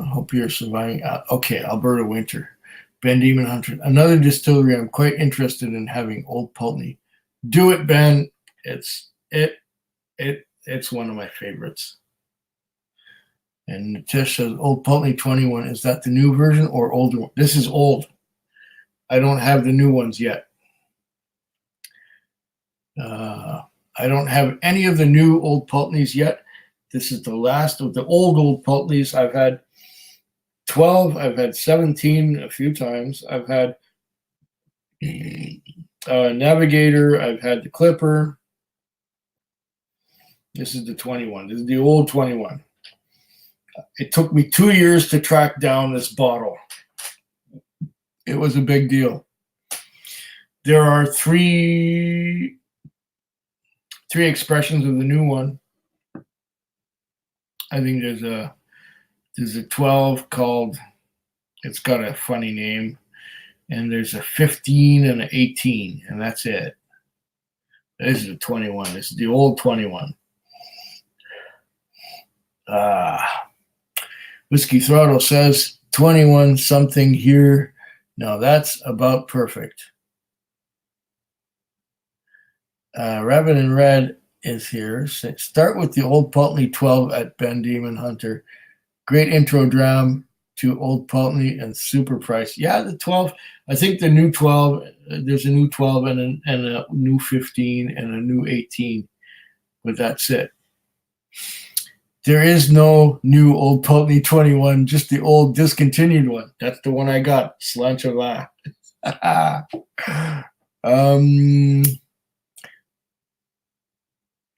Hope you're surviving. Okay, Alberta winter. Ben Demon Hunter. Another distillery I'm quite interested in having, Old Pulteney. Do it, Ben. It's one of my favorites. And Tish says, Old Pulteney 21. Is that the new version or older one? This is old. I don't have the new ones yet. I don't have any of the new Old Pulteneys yet. This is the last of the old Pulteneys. I've had 12. I've had 17 a few times. I've had Navigator. I've had the Clipper. This is the 21. This is the old 21. It took me 2 years to track down this bottle. It was a big deal. There are three expressions of the new one. I think there's a 12 called, it's got a funny name, and there's a 15 and an 18, and that's it. This is a 21. This is the old 21. Whiskey Throttle says 21 something here. Now that's about perfect. Rabbit in Red is here. Start with the Old Pulteney 12 at Ben Demon Hunter. Great intro dram to Old Pulteney and super price. Yeah, the 12. I think the new 12. There's a new 12 and a new 15 and a new 18, but that's it. There is no new Old Pulteney 21, just the old discontinued one. That's the one I got. Slanchava.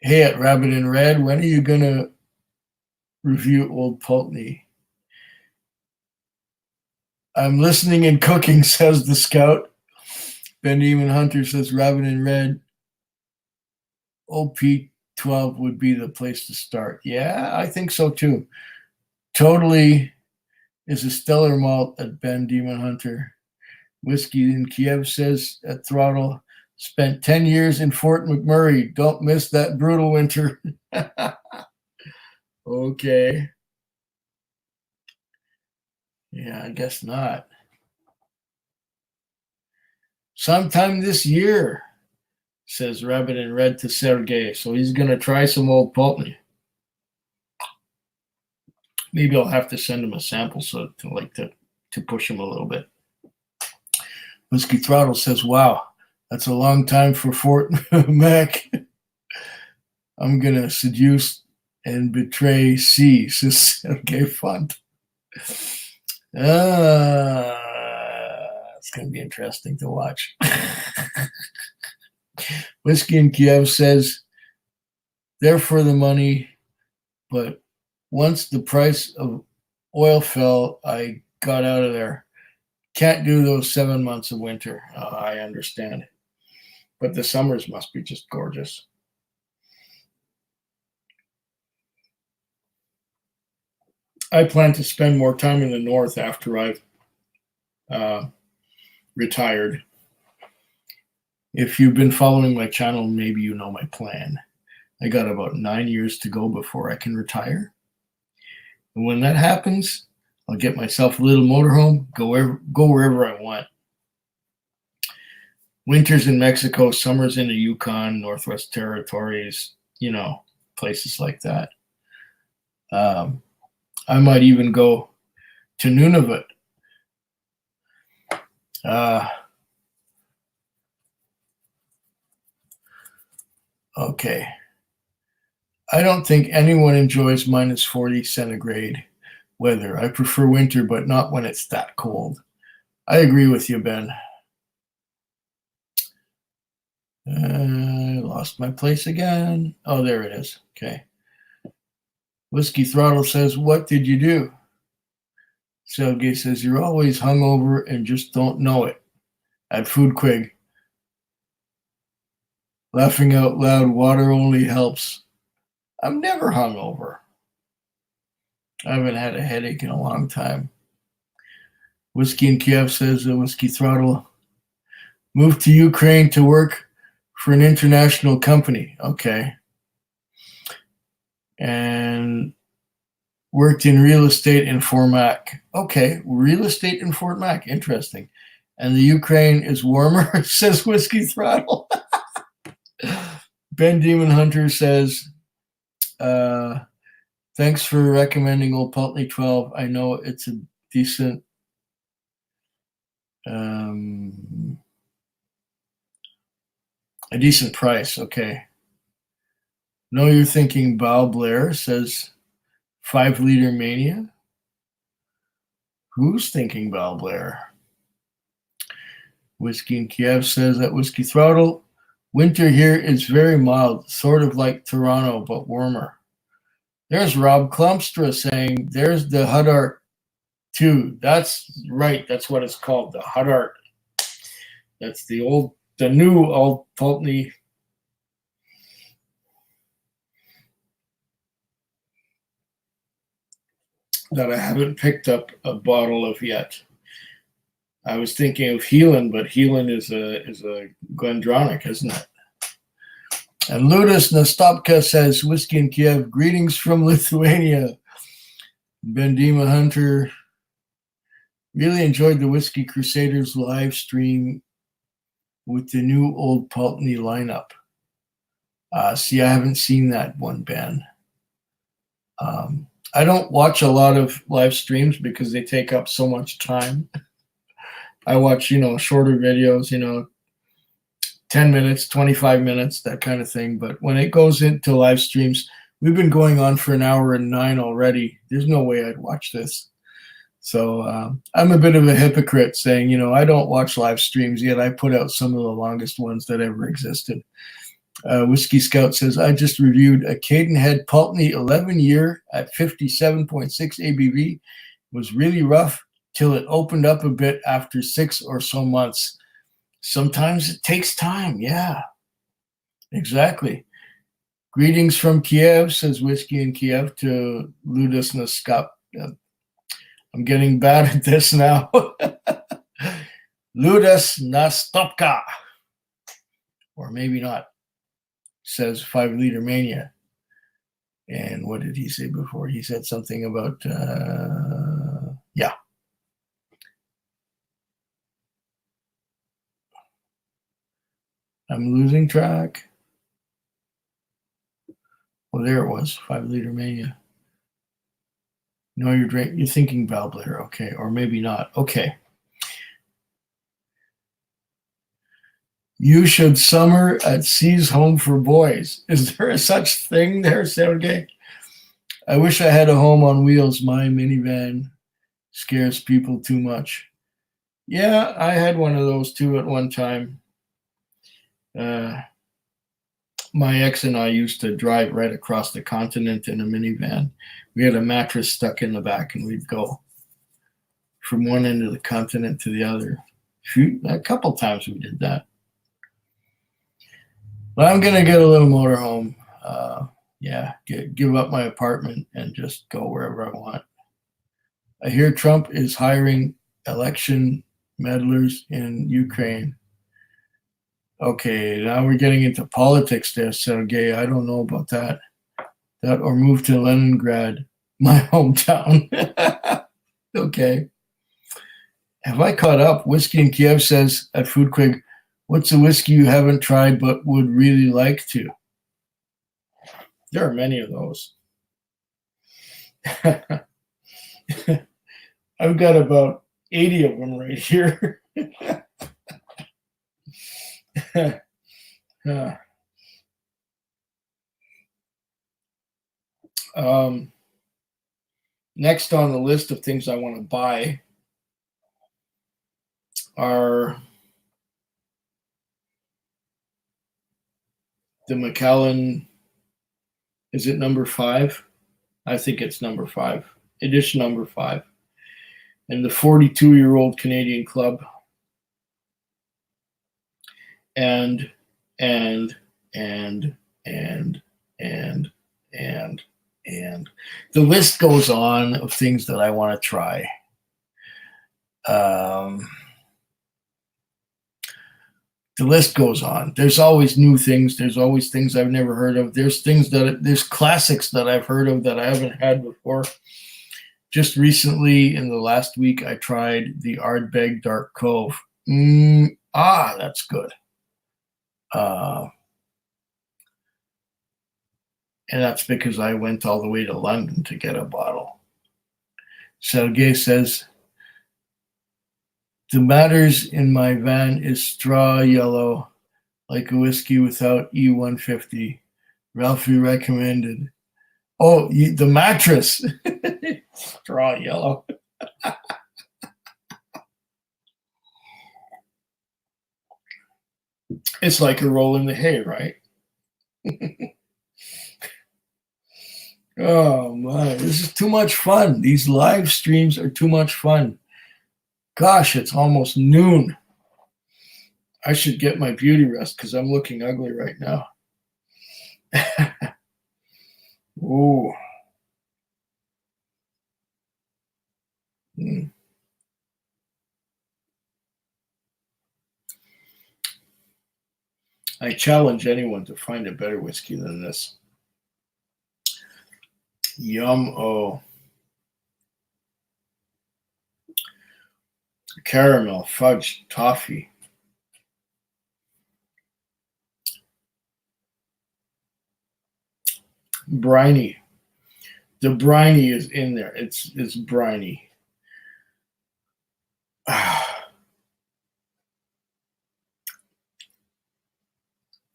Hey, at Rabbit in Red, when are you going to review Old Pulteney? I'm listening and cooking, says the Scout. Ben Demon Hunter says Rabbit in Red. Old P12 would be the place to start. Yeah, I think so too. Totally is a stellar malt at Ben Demon Hunter. Whiskey in Kiev says at Throttle, spent 10 years in Fort McMurray. Don't miss that brutal winter. Okay. Yeah, I guess not. Sometime this year, says Rabbit in Red to Sergey. So he's going to try some Old Pulteney. Maybe I'll have to send him a sample so to push him a little bit. Whiskey Throttle says, "Wow, that's a long time for Fort Mac. I'm going to seduce and betray C," says Sergey Font. It's going to be interesting to watch. Whiskey in Kiev says, "They're for the money, but once the price of oil fell, I got out of there. Can't do those 7 months of winter." I understand. But the summers must be just gorgeous. I plan to spend more time in the north after I've retired. If you've been following my channel, maybe you know my plan. I got about 9 years to go before I can retire. And when that happens, I'll get myself a little motorhome, go wherever I want. Winters in Mexico, summers in the Yukon, Northwest Territories, places like that. I might even go to Nunavut. Okay. I don't think anyone enjoys minus 40 centigrade weather. I prefer winter, but not when it's that cold. I agree with you, Ben. I lost my place again. Oh, there it is. Okay. Whiskey Throttle says, "What did you do?" Sergey says, "You're always hungover and just don't know it." At Food Quig. Laughing out loud, water only helps. I'm never hungover. I haven't had a headache in a long time. Whiskey in Kiev says, Whiskey Throttle, "Moved to Ukraine to work for an international company." Okay. And worked in real estate in Fort Mac. Okay, real estate in Fort Mac. Interesting. And the Ukraine is warmer, says Whiskey Throttle. Ben Demon Hunter says, "Thanks for recommending Old Pulteney 12. I know it's a decent price." Okay. "Know you're thinking Bow Blair," says 5 Liter Mania. Who's thinking Bow Blair? Whiskey in Kiev says that Whiskey Throttle, "Winter here is very mild, sort of like Toronto, but warmer." There's Rob Klumpstra saying, "There's the Hudart 2. That's right. That's what it's called, the Hudart. That's the new Old Pulteney. That I haven't picked up a bottle of yet. I was thinking of Heelan, but Heelan is a Glendronach, isn't it? And Ludus Nastopka says, "Whiskey in Kiev, greetings from Lithuania." Bendima Hunter, "Really enjoyed the Whiskey Crusaders live stream with the new Old Pulteney lineup." See, I haven't seen that one, Ben. I don't watch a lot of live streams because they take up so much time. I watch, shorter videos, 10 minutes, 25 minutes, that kind of thing. But when it goes into live streams, we've been going on for 1:09 already. There's no way I'd watch this. So I'm a bit of a hypocrite saying, I don't watch live streams, yet I put out some of the longest ones that ever existed. Whiskey Scout says, "I just reviewed a Cadenhead Pulteney 11-year at 57.6 ABV. It was really rough till it opened up a bit after 6 or so months. Sometimes it takes time." Yeah, exactly. "Greetings from Kiev," says Whiskey in Kiev to Ludus Naskop. I'm getting bad at this now. Ludus Nastopka. Or maybe not. Says 5 Liter Mania. And what did he say before? He said something about, yeah. I'm losing track. Well, there it was, 5 Liter Mania. No, you're thinking Val Blair, okay, or maybe not. Okay. You should summer at C's Home for Boys. Is there a such thing there, Sergey? I wish I had a home on wheels. My minivan scares people too much. Yeah, I had one of those too at one time. My ex and I used to drive right across the continent in a minivan. We had a mattress stuck in the back, and we'd go from one end of the continent to the other. A couple times we did that. But I'm gonna get a little motorhome. Give up my apartment and just go wherever I want. I hear Trump is hiring election meddlers in Ukraine. Okay, now we're getting into politics there, Sergey. I don't know about that. That or move to Leningrad, my hometown. Okay. Have I caught up? Whiskey in Kiev says at Foodquig, what's a whiskey you haven't tried but would really like to? There are many of those. I've got about 80 of them right here. Next on the list of things I want to buy are the Macallan. Is it number 5? I think it's number 5. Edition number 5. And the 42-year-old Canadian Club. And the list goes on of things that I want to try. The list goes on. There's always new things. There's always things I've never heard of. There's classics that I've heard of that I haven't had before. Just recently, in the last week, I tried the Ardbeg Dark Cove. That's good. And that's because I went all the way to London to get a bottle. Sergey says, the matters in my van is straw yellow, like a whiskey without E150. Ralphie recommended. Oh, the mattress. Straw yellow. It's like a roll in the hay, right? Oh my, this is too much fun. These live streams are too much fun. Gosh, it's almost noon. I should get my beauty rest because I'm looking ugly right now. Ooh. I challenge anyone to find a better whiskey than this. Yum-o. Caramel, fudge, toffee. Briny. The briny is in there. It's briny.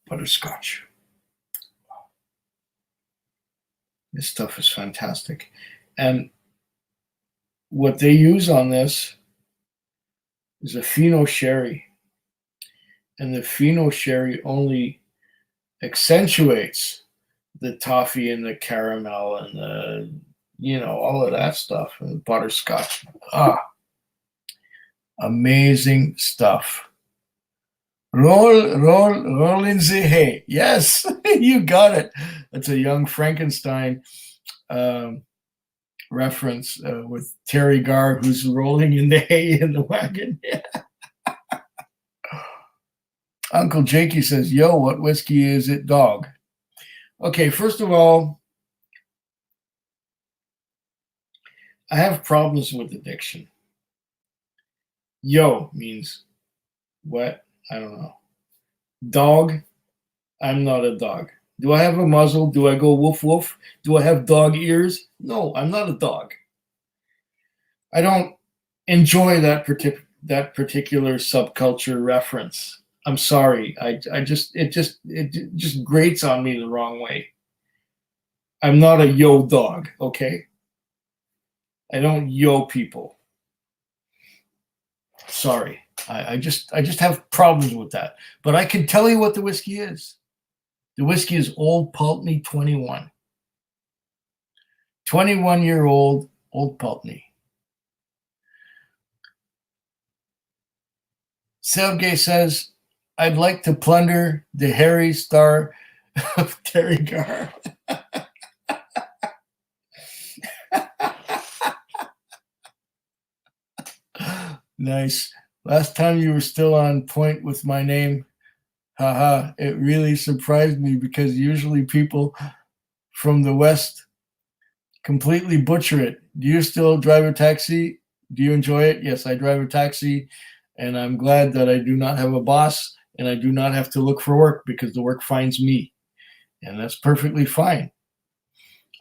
Butterscotch. This stuff is fantastic. And what they use on this is a Fino sherry. And the Fino sherry only accentuates the toffee and the caramel and the, all of that stuff and the butterscotch. Amazing stuff. Roll in the hay. Yes, you got it. That's a Young Frankenstein reference with Terry Garr, who's rolling in the hay in the wagon. Uncle Jakey says, yo, what whiskey is it, dog? Okay, first of all, I have problems with addiction. Yo means what? I don't know. Dog, I'm not a dog. Do I have a muzzle? Do I go woof woof? Do I have dog ears? No, I'm not a dog. I don't enjoy that particular subculture reference. I'm sorry. It just grates on me the wrong way. I'm not a yo dog, okay? I don't yo people. Sorry. I just have problems with that. But I can tell you what the whiskey is. The whiskey is Old Pulteney 21. 21-year-old Old Pulteney. Sergey says, I'd like to plunder the Harry Star of Terry Gar. Nice. Last time you were still on point with my name. Haha, it really surprised me because usually people from the West completely butcher it. Do you still drive a taxi? Do you enjoy it? Yes, I drive a taxi, and I'm glad that I do not have a boss and I do not have to look for work because the work finds me. And that's perfectly fine.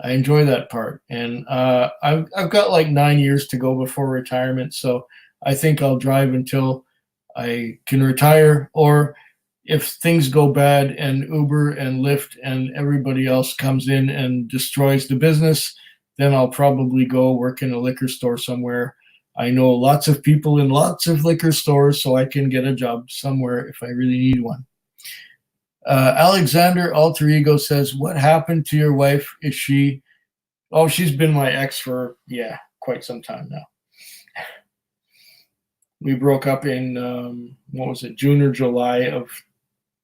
I enjoy that part. And I've got like 9 years to go before retirement. So I think I'll drive until I can retire, or if things go bad and Uber and Lyft and everybody else comes in and destroys the business, then I'll probably go work in a liquor store somewhere. I know lots of people in lots of liquor stores, so I can get a job somewhere if I really need one. Alexander Alter Ego says, what happened to your wife? Is she... Oh, she's been my ex for, quite some time now. We broke up in, June or July of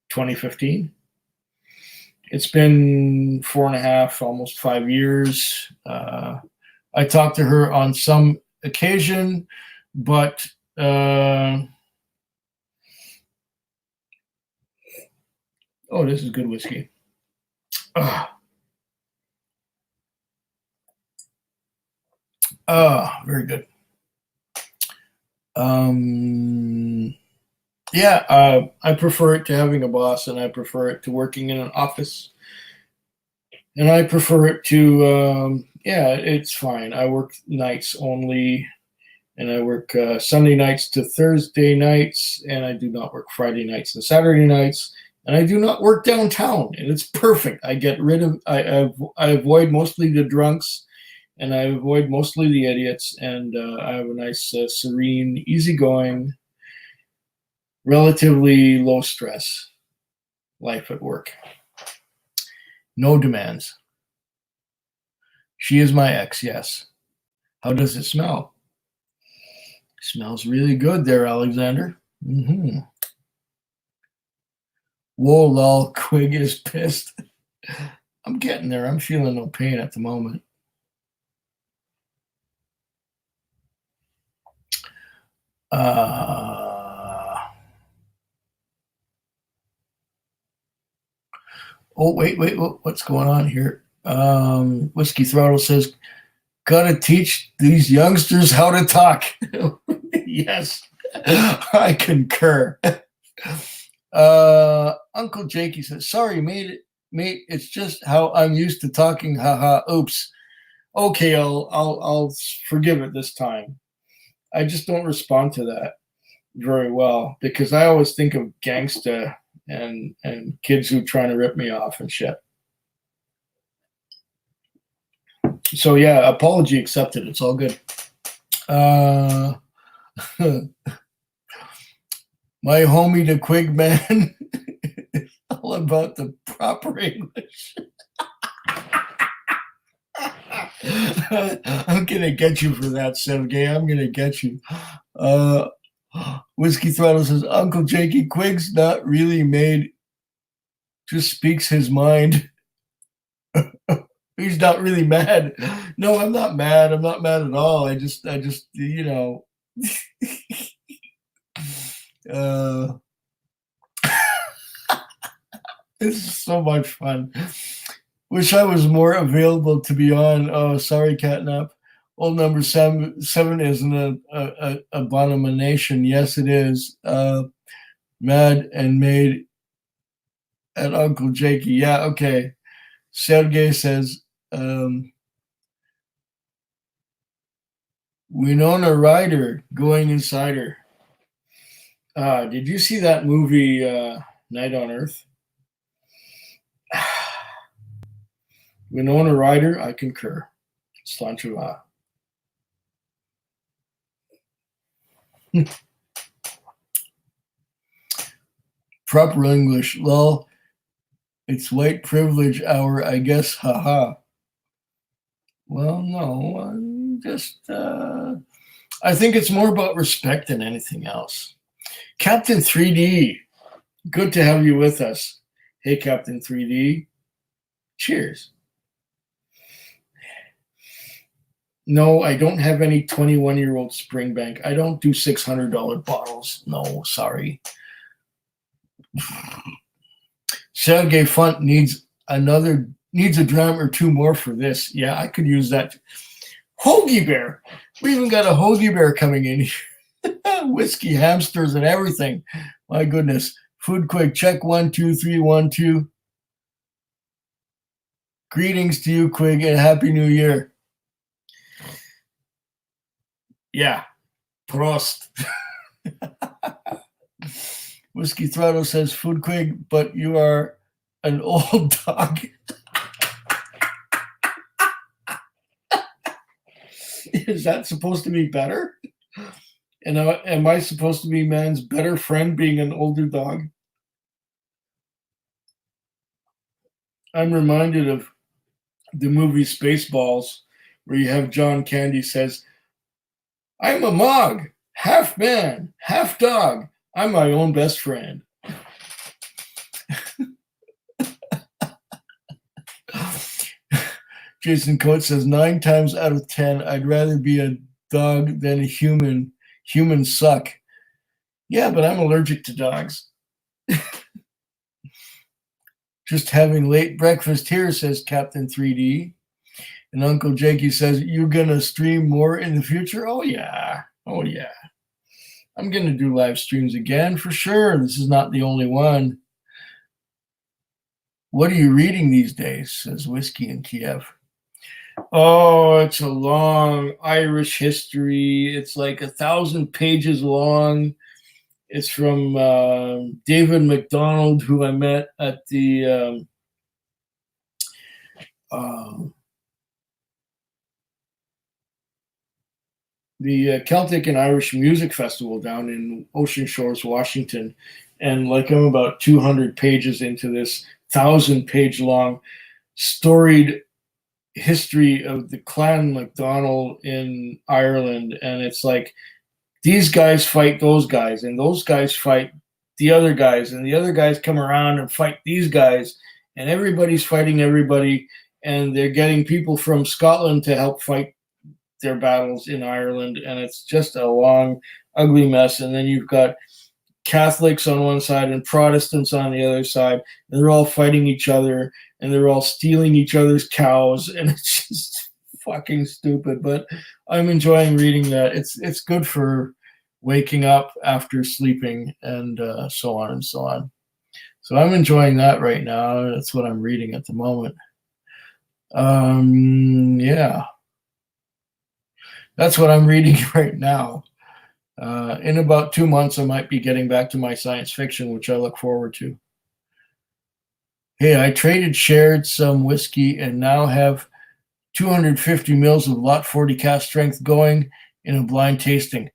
2015. It's been 4.5, almost 5 years. I talked to her on some occasion, but this is good whiskey. Very good. I prefer it to having a boss, and I prefer it to working in an office, and I prefer it to, it's fine. I work nights only, and I work Sunday nights to Thursday nights, and I do not work Friday nights and Saturday nights, and I do not work downtown, and it's perfect. I get rid of, I avoid mostly the drunks, and I avoid mostly the idiots, and I have a nice, serene, easygoing, relatively low stress life at work. No demands. She is my ex, yes. How does it smell? Smells really good there, Alexander. Mm-hmm. Whoa, lol, Quig is pissed. I'm getting there. I'm feeling no pain at the moment. Wait, what's going on here? Whiskey Throttle says, gotta teach these youngsters how to talk. Yes, I concur. Uncle Jakey says, sorry, mate, it's just how I'm used to talking. Haha, oops. Okay, I'll forgive it this time. I just don't respond to that very well because I always think of gangsta and kids who are trying to rip me off and shit. So yeah, apology accepted. It's all good. My homie the Quig man is all about the proper English. I'm gonna get you for that, Sergey. I'm gonna get you. Whiskey Throttle says, Uncle Jakey, Quig's not really made, just speaks his mind. He's not really mad. No, I'm not mad. I'm not mad at all. I just, you know. This is so much fun. Wish I was more available to be on. Oh, sorry, Catnap. Old number seven is an abomination. Yes, it is. Mad and made And Uncle Jakey. Yeah, okay. Sergey says, Winona Ryder going insider. Did you see that movie, Night on Earth? Winona Ryder, I concur. Slanchula. Proper English, lol. It's white privilege hour, I guess. Haha. Well, no, I think it's more about respect than anything else. Captain 3D, good to have you with us. Hey, Captain 3D. Cheers. No, I don't have any 21-year-old Springbank. I don't do $600 bottles. No, sorry. Sergey Funt needs a dram or two more for this. Yeah, I could use that. Hoagie Bear. We even got a Hoagie Bear coming in here. Whiskey, hamsters, and everything. My goodness. Food Quick, check 1, 2, 3, 1, 2. Greetings to you, Quig, and Happy New Year. Yeah. Prost. Whiskey Throttle says, Food Quig, but you are an old dog. Is that supposed to be better? And am I supposed to be man's better friend being an older dog? I'm reminded of the movie Spaceballs, where you have John Candy says, I'm a Mog, half man, half dog. I'm my own best friend. Jason Coates says 9 times out of 10, I'd rather be a dog than a human. Humans suck. Yeah, but I'm allergic to dogs. Just having late breakfast here, says Captain 3D. And Uncle Jakey says, you gonna stream more in the future? Oh, yeah. Oh, yeah. I'm going to do live streams again for sure. This is not the only one. What are you reading these days, says Whiskey in Kiev. Oh, it's a long Irish history. It's like 1,000 pages long. It's from David MacDonald, who I met at the Celtic and Irish Music Festival down in Ocean Shores, Washington. And like I'm about 200 pages into this 1,000-page long storied history of the Clan MacDonald in Ireland. And it's like these guys fight those guys, and those guys fight the other guys, and the other guys come around and fight these guys, and everybody's fighting everybody, and they're getting people from Scotland to help fight their battles in Ireland, and it's just a long, ugly mess. And then you've got Catholics on one side and Protestants on the other side, and they're all fighting each other, and they're all stealing each other's cows, and it's just fucking stupid. But I'm enjoying reading that. It's good for waking up after sleeping, and so on and so on. So I'm enjoying that right now. That's what I'm reading at the moment. Yeah. That's what I'm reading right now. In about 2 months, I might be getting back to my science fiction, which I look forward to. Hey, I shared some whiskey and now have 250 mils of Lot 40 cask strength going in a blind tasting.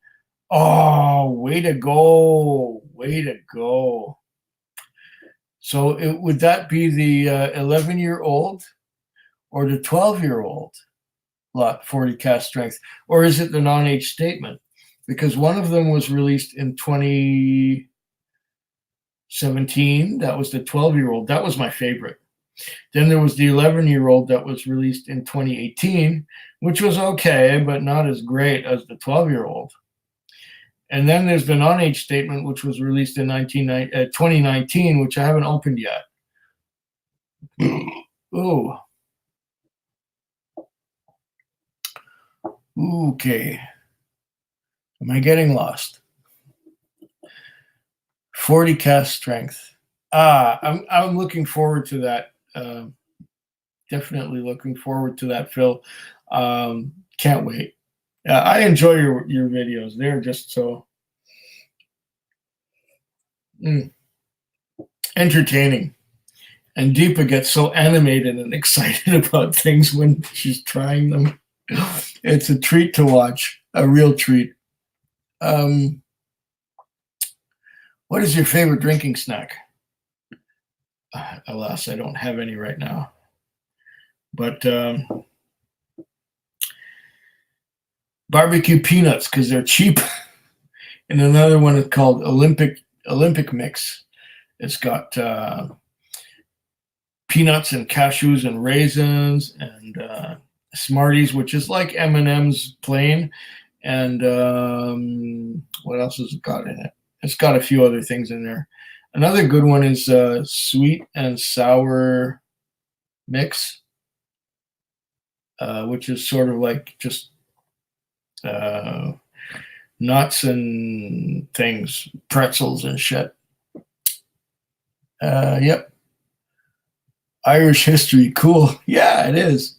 Oh, way to go. Way to go. So would that be the 11-year-old or the 12-year-old Lot 40 cask strength? Or is it the non-age statement? Because one of them was released in 2017. That was the 12-year-old. That was my favorite. Then there was the 11-year-old that was released in 2018, which was okay, but not as great as the 12-year-old. And then there's the non-age statement, which was released in 2019, which I haven't opened yet. Ooh. Okay. Am I getting lost? 40 cask strength. I'm looking forward to that. Definitely looking forward to that, Phil. Can't wait. I enjoy your videos. They're just so entertaining. And Deepa gets so animated and excited about things when she's trying them. It's a treat to watch, a real treat. What is your favorite drinking snack? Alas, I don't have any right now. But barbecue peanuts because they're cheap. And another one is called Olympic Mix. It's got peanuts and cashews and raisins and Smarties, which is like M&M's plain. And what else has it got in it? It's got a few other things in there. Another good one is sweet and sour mix, which is sort of like just nuts and things, pretzels and shit. Yep. Irish history, cool. Yeah, it is.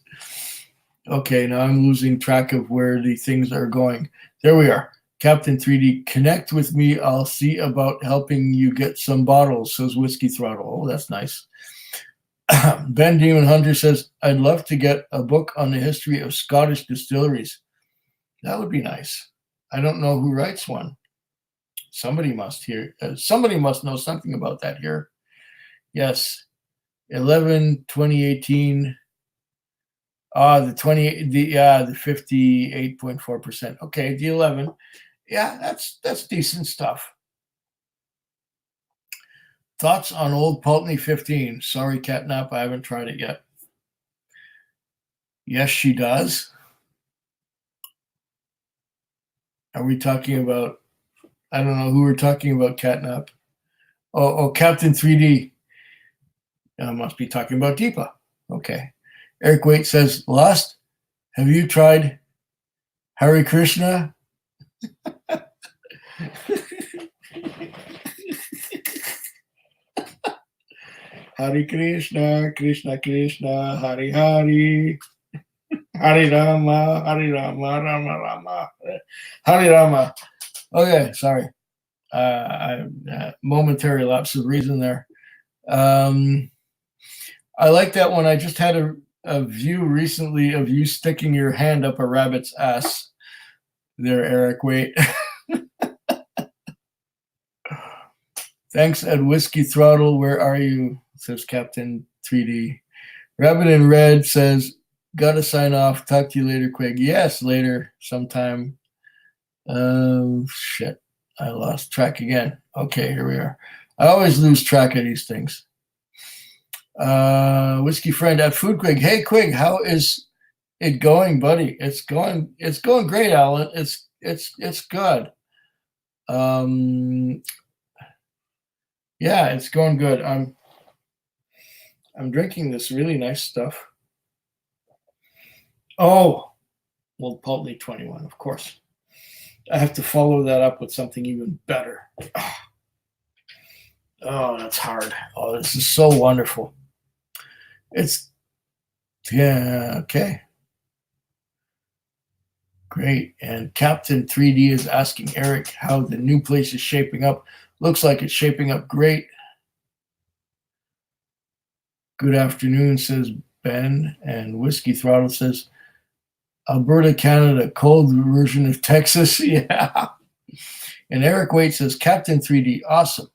Okay, now I'm losing track of where the things are going. There we are. Captain 3D, connect with me. I'll see about helping you get some bottles, says Whiskey Throttle. Oh, that's nice. Ben Demon Hunter says, I'd love to get a book on the history of Scottish distilleries. That would be nice. I don't know who writes one. Somebody must somebody must know something about that here. Yes. 2018. The 58.4%. Okay, the 11. Yeah, that's decent stuff. Thoughts on Old Pulteney 15? Sorry, Catnap, I haven't tried it yet. Yes, she does. Are we talking about? I don't know who we're talking about, Catnap. Oh, Captain 3D. Must be talking about Deepa. Okay. Eric Waite says, Lost, have you tried Hare Krishna? Hare Krishna, Krishna Krishna, Hare Hare, Hare Rama, Hare Rama, Rama Rama, Hare Rama. Okay, sorry. Momentary lapse of reason there. I like that one. I just had a view recently of you sticking your hand up a rabbit's ass. There, Eric. Wait. Thanks, Ed Whiskey Throttle. Where are you? Says Captain 3D. Rabbit in Red says, gotta sign off. Talk to you later, Quig. Yes, later, sometime. Shit. I lost track again. Okay, here we are. I always lose track of these things. Whiskey Friend at Food Quig. Hey, Quig, how is it going, buddy? It's going great, Alan. It's good. Yeah, it's going good. I'm drinking this really nice stuff. Oh, well, Pulteney 21, of course. I have to follow that up with something even better. Oh, that's hard. Oh, this is so wonderful. Yeah, okay. Great. And Captain 3D is asking Eric how the new place is shaping up. Looks like it's shaping up great. Good afternoon, says Ben. And Whiskey Throttle says, Alberta, Canada, cold version of Texas. Yeah. And Eric Waite says, Captain 3D, awesome.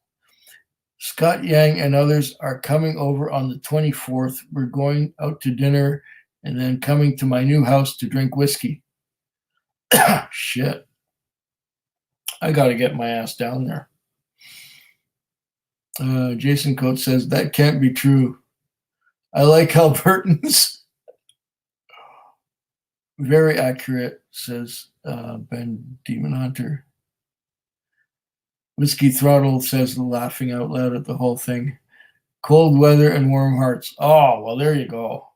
Scott Yang and others are coming over on the 24th. We're going out to dinner and then coming to my new house to drink whiskey. Shit. I got to get my ass down there. Jason Coates says, that can't be true. I like Albertans. Very accurate, says Ben Demon Hunter. Whiskey Throttle says, laughing out loud at the whole thing. Cold weather and warm hearts. Oh, well, there you go.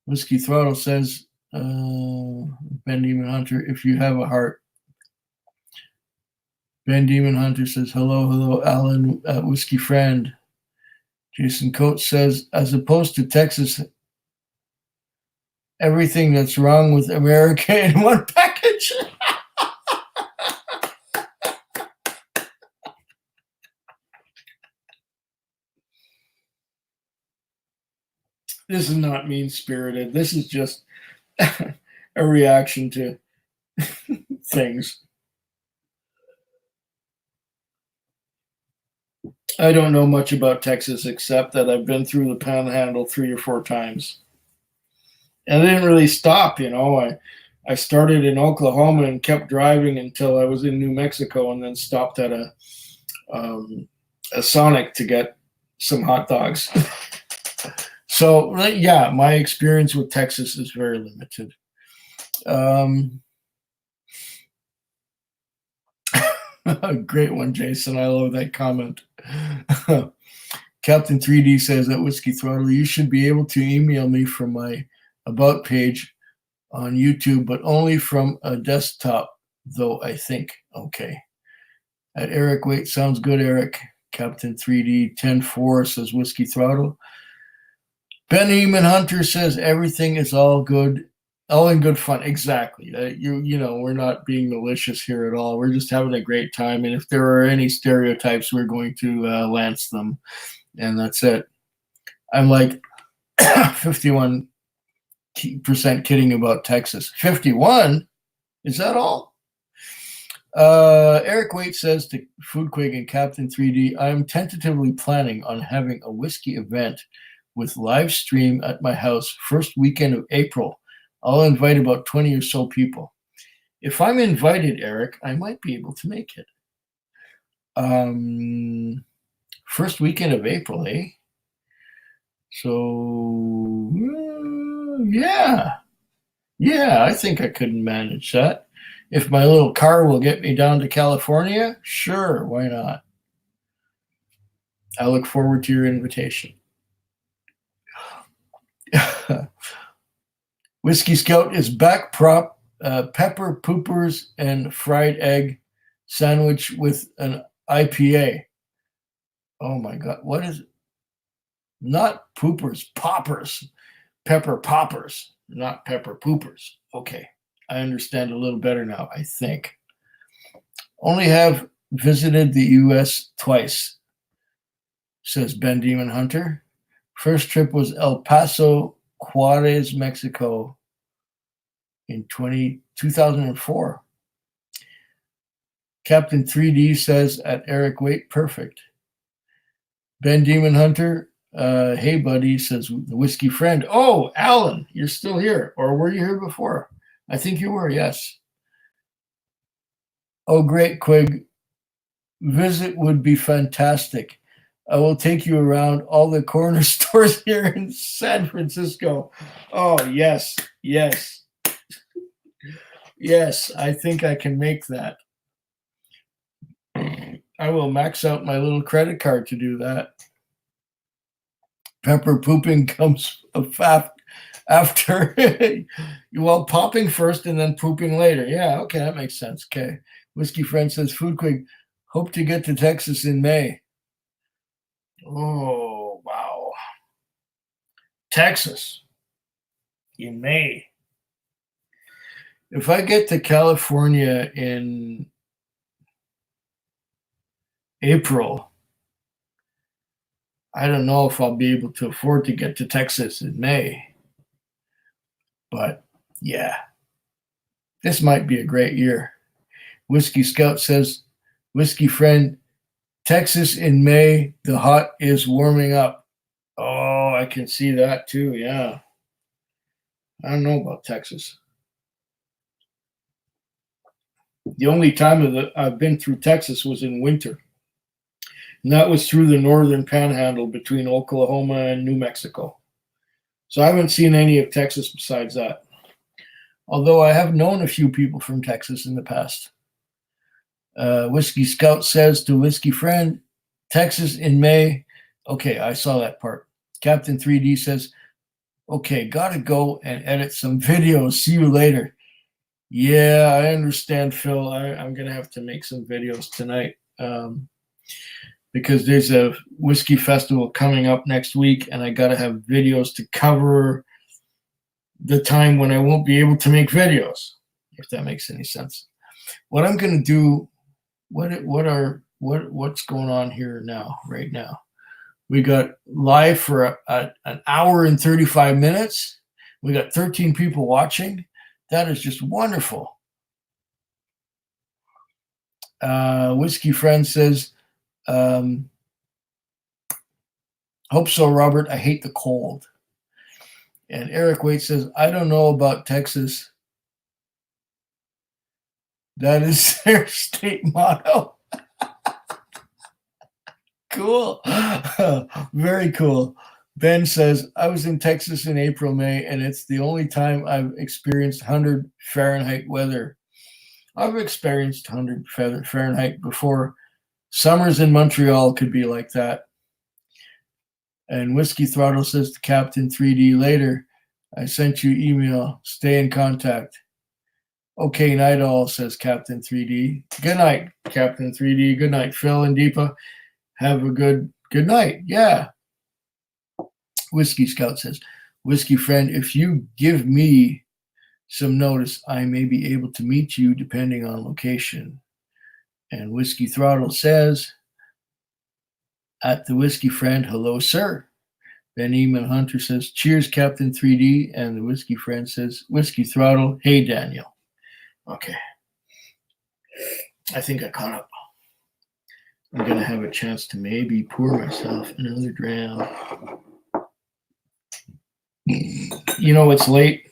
Whiskey Throttle says, Ben Demon Hunter, if you have a heart. Ben Demon Hunter says, hello, Alan, Whiskey Friend. Jason Coates says, as opposed to Texas, everything that's wrong with America in one package. This is not mean-spirited. This is just a reaction to things. I don't know much about Texas except that I've been through the Panhandle 3 or 4 times. And I didn't really stop, you know. I started in Oklahoma and kept driving until I was in New Mexico, and then stopped at a Sonic to get some hot dogs. So yeah, my experience with Texas is very limited. Great one, Jason. I love that comment. Captain 3D says at Whiskey Throttle, you should be able to email me from my about page on YouTube, but only from a desktop, though, I think. Okay. At Eric, wait, sounds good, Eric. Captain 3D 10-4 says Whiskey Throttle. Ben Eamon Hunter says everything is all good, all in good fun. Exactly. You know, we're not being malicious here at all. We're just having a great time. And if there are any stereotypes, we're going to lance them. And that's it. I'm like 51% kidding about Texas. 51? Is that all? Eric Waite says to Foodquig and Captain 3D, I'm tentatively planning on having a whiskey event with live stream at my house first weekend of April. I'll invite about 20 or so people. If I'm invited, Eric, I might be able to make it. First weekend of April, eh? So, yeah, I think I could manage that. If my little car will get me down to California, sure, why not? I look forward to your invitation. Whiskey Scout is back prop, pepper poopers and fried egg sandwich with an IPA. Oh my God, what is it? Not poopers, poppers, pepper poppers, not pepper poopers. Okay, I understand a little better now, I think. Only have visited the U.S. twice, says Ben Demon Hunter. First trip was El Paso, Juarez, Mexico in 2004. Captain 3D says at Eric Waite, perfect. Ben Demon Hunter, hey buddy, says the whiskey friend. Oh, Alan, you're still here. Or were you here before? I think you were, yes. Oh, great, Quig. Visit would be fantastic. I will take you around all the corner stores here in San Francisco. Oh, yes. Yes, I think I can make that. I will max out my little credit card to do that. Pepper pooping comes after. Well, popping first and then pooping later. Yeah, okay, that makes sense. Okay. Whiskey Friend says, Foodquig, hope to get to Texas in May. Oh, wow. Texas in May. If I get to California in April, I don't know if I'll be able to afford to get to Texas in May. But yeah, this might be a great year. Whiskey Scout says, Whiskey Friend, Texas in May, the hot is warming up. Oh, I can see that too, yeah. I don't know about Texas. The only time that I've been through Texas was in winter. And that was through the northern panhandle between Oklahoma and New Mexico. So I haven't seen any of Texas besides that. Although I have known a few people from Texas in the past. Whiskey Scout says to Whiskey Friend, Texas in May. Okay, I saw that part. Captain 3D says, okay, gotta go and edit some videos. See you later. Yeah, I understand, Phil. I'm going to have to make some videos tonight. because there's a whiskey festival coming up next week, and I got to have videos to cover the time when I won't be able to make videos, if that makes any sense. What I'm going to do, what's going on here now, right now? We got live for an hour and 35 minutes. We got 13 people watching. That is just wonderful. Whiskey Friend says, hope so, Robert. I hate the cold. And Eric Waite says, I don't know about Texas. That is their state motto. Cool. Very cool. Ben says, I was in Texas in April, May, and it's the only time I've experienced 100 Fahrenheit weather. I've experienced 100 Fahrenheit before. Summers in Montreal could be like that. And Whiskey Throttle says to Captain 3D later, I sent you email. Stay in contact. Okay, night all, says Captain 3D. Good night, Captain 3D. Good night, Phil and Deepa. Have a good night. Yeah. Whiskey Scout says, Whiskey Friend, if you give me some notice, I may be able to meet you depending on location. And Whiskey Throttle says, at the Whiskey Friend, hello, sir. Ben Eamon Hunter says, cheers, Captain 3D. And the Whiskey Friend says, Whiskey Throttle, hey, Daniel. Okay. I think I caught up. I'm going to have a chance to maybe pour myself another dram. You know, it's late.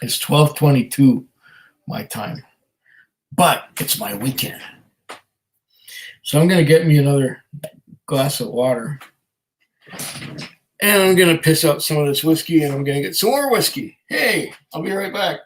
It's 12:22 my time, but it's my weekend. So I'm going to get me another glass of water, and I'm going to piss out some of this whiskey, and I'm going to get some more whiskey. Hey, I'll be right back.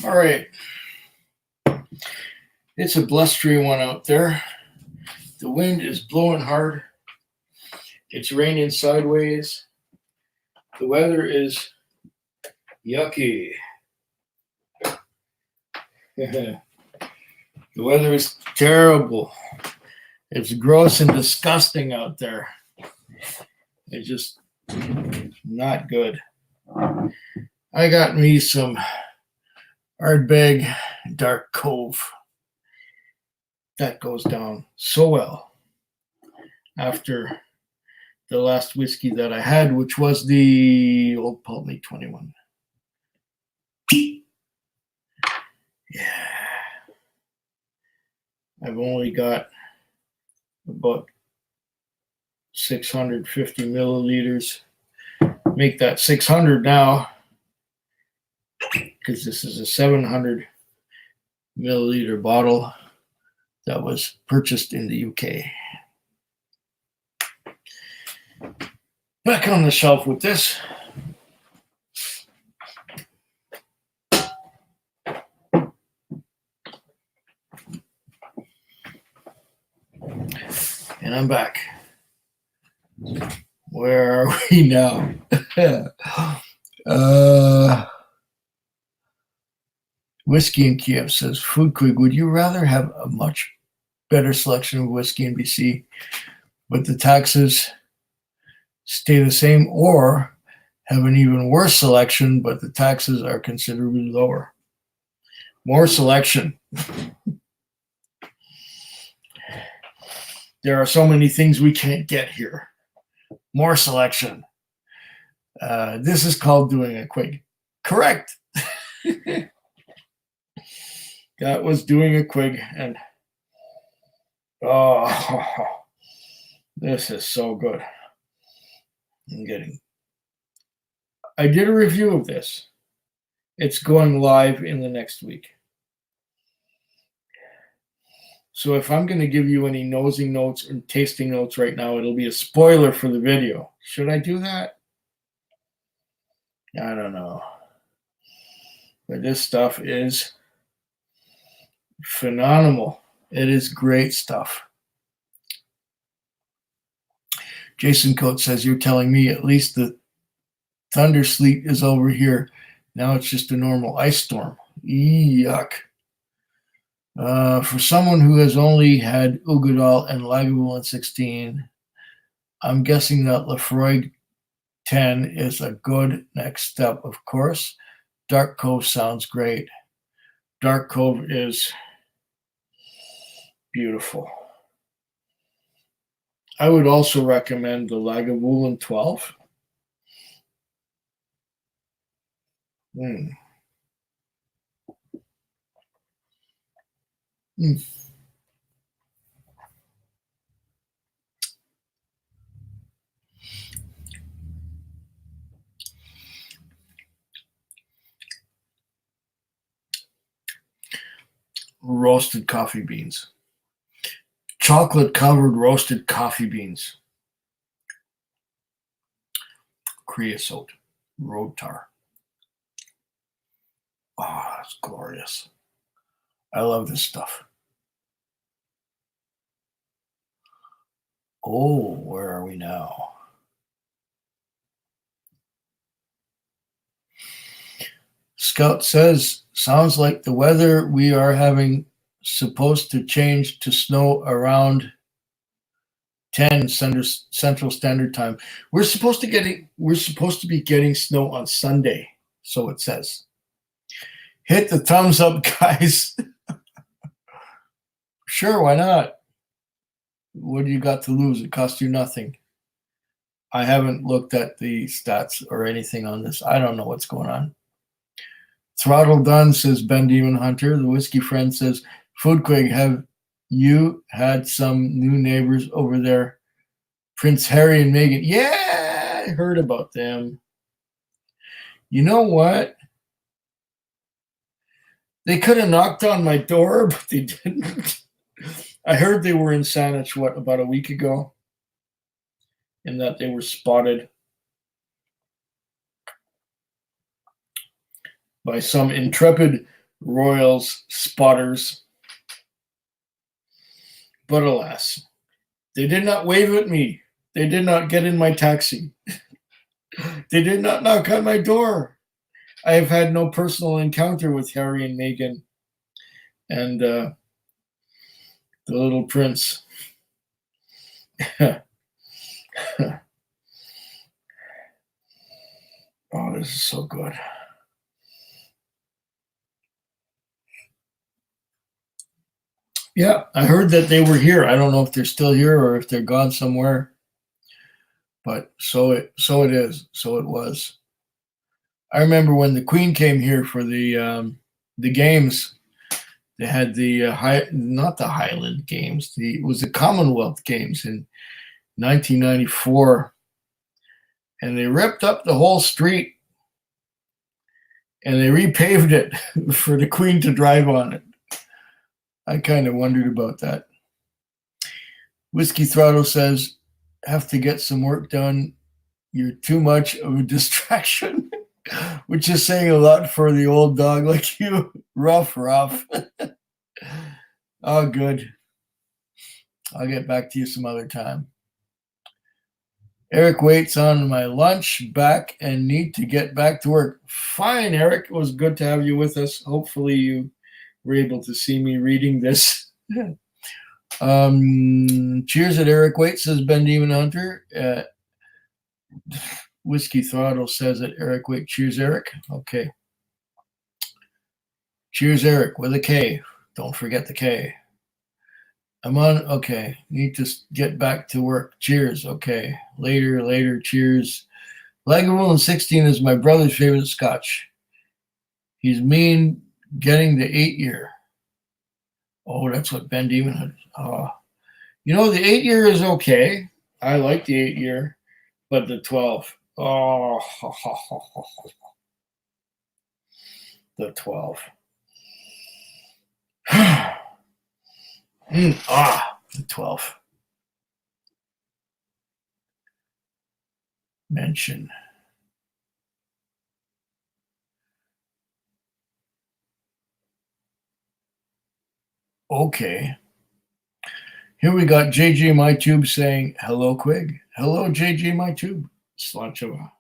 All right. It's a blustery one out there. The wind is blowing hard. It's raining sideways. The weather is yucky. The weather is terrible. It's gross and disgusting out there. It's just not good. I got me some Ardbeg Dark Cove. That goes down so well after the last whiskey that I had, which was the Old Pulteney 21. Yeah. I've only got about 650 milliliters make that 600 now, because this is a 700 milliliter bottle that was purchased in the UK. Back on the shelf with this. And I'm back. Where are we now? Whiskey in Kiev says, Foodquig, would you rather have a much better selection of whiskey in BC, but the taxes stay the same, or have an even worse selection, but the taxes are considerably lower? More selection. There are so many things we can't get here. More selection. This is called doing a Quig. Correct. That was doing a Quig, and oh, this is so good. I did a review of this. It's going live in the next week. So if I'm going to give you any nosing notes and tasting notes right now, it'll be a spoiler for the video. Should I do that? I don't know. But this stuff is phenomenal. It is great stuff. Jason Coates says, you're telling me at least the thunder sleet is over here. Now it's just a normal ice storm. Yuck. For someone who has only had Uigeadail and Lagavulin 16, I'm guessing that Laphroaig 10 is a good next step. Of course, Dark Cove sounds great. Dark Cove is beautiful. I would also recommend the Lagavulin 12. Roasted coffee beans. Chocolate covered roasted coffee beans. Creosote. Road tar. Oh, it's glorious. I love this stuff. Oh, where are we now? Scout says, sounds like the weather we are having supposed to change to snow around 10 Central Standard Time. We're supposed to be getting snow on Sunday, so it says. Hit the thumbs up, guys. Sure, why not? What do you got to lose? It costs you nothing. I haven't looked at the stats or anything on this. I don't know what's going on. Throttle Done says Ben Demon Hunter. The Whiskey Friend says, Foodquig, have you had some new neighbors over there? Prince Harry and Meghan. Yeah, I heard about them. You know what? They could have knocked on my door, but they didn't. I heard they were in Saanich, about a week ago, and that they were spotted by some intrepid royals spotters. But alas, they did not wave at me. They did not get in my taxi. They did not knock on my door. I have had no personal encounter with Harry and Meghan and the little prince. Oh, this is so good. Yeah, I heard that they were here. I don't know if they're still here or if they're gone somewhere. But so it is. So it was. I remember when the Queen came here for the games. They had not the Highland Games. It was the Commonwealth Games in 1994, and they ripped up the whole street and they repaved it for the Queen to drive on it. I kind of wondered about that. Whiskey Throttle says, have to get some work done. You're too much of a distraction, which is saying a lot for the old dog like you. Rough. Oh, good. I'll get back to you some other time. Eric waits on my lunch back and need to get back to work. Fine, Eric. It was good to have you with us. Hopefully you were able to see me reading this. Cheers at Eric Waits, says Ben Demon Hunter. Whiskey Throttle says that Eric Waite. Cheers, Eric. Okay. Cheers, Eric, with a K. Don't forget the K. I'm on. Okay. Need to get back to work. Cheers. Okay. Later. Cheers. Lagavulin 16 is my brother's favorite scotch. He's mean getting the 8-year. Oh, that's what Ben Demon had. The 8-year is okay. I like the 8-year, but the 12. Oh, the 12. The 12. Mention. Okay. Here we got JJ MyTube saying, hello, Quig. Hello, JJ MyTube. Slanchova.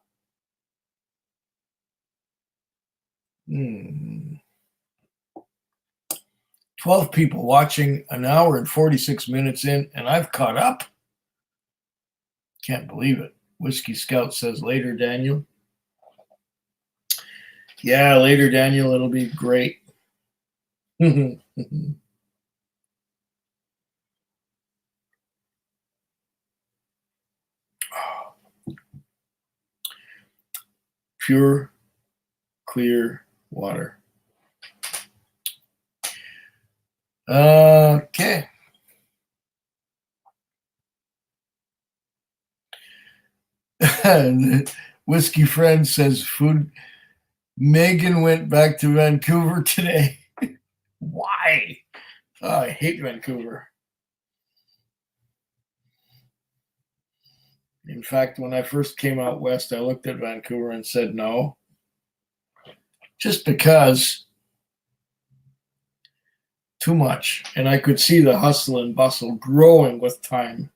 12 people watching, an hour and 46 minutes in, and I've caught up. Can't believe it. Whiskey Scout says, later, Daniel. Yeah, later, Daniel. It'll be great. Pure, clear water. Okay. Whiskey Friend says, food. Megan went back to Vancouver today. Why? Oh, I hate Vancouver. In fact, when I first came out west, I looked at Vancouver and said no. Just because too much. And I could see the hustle and bustle growing with time.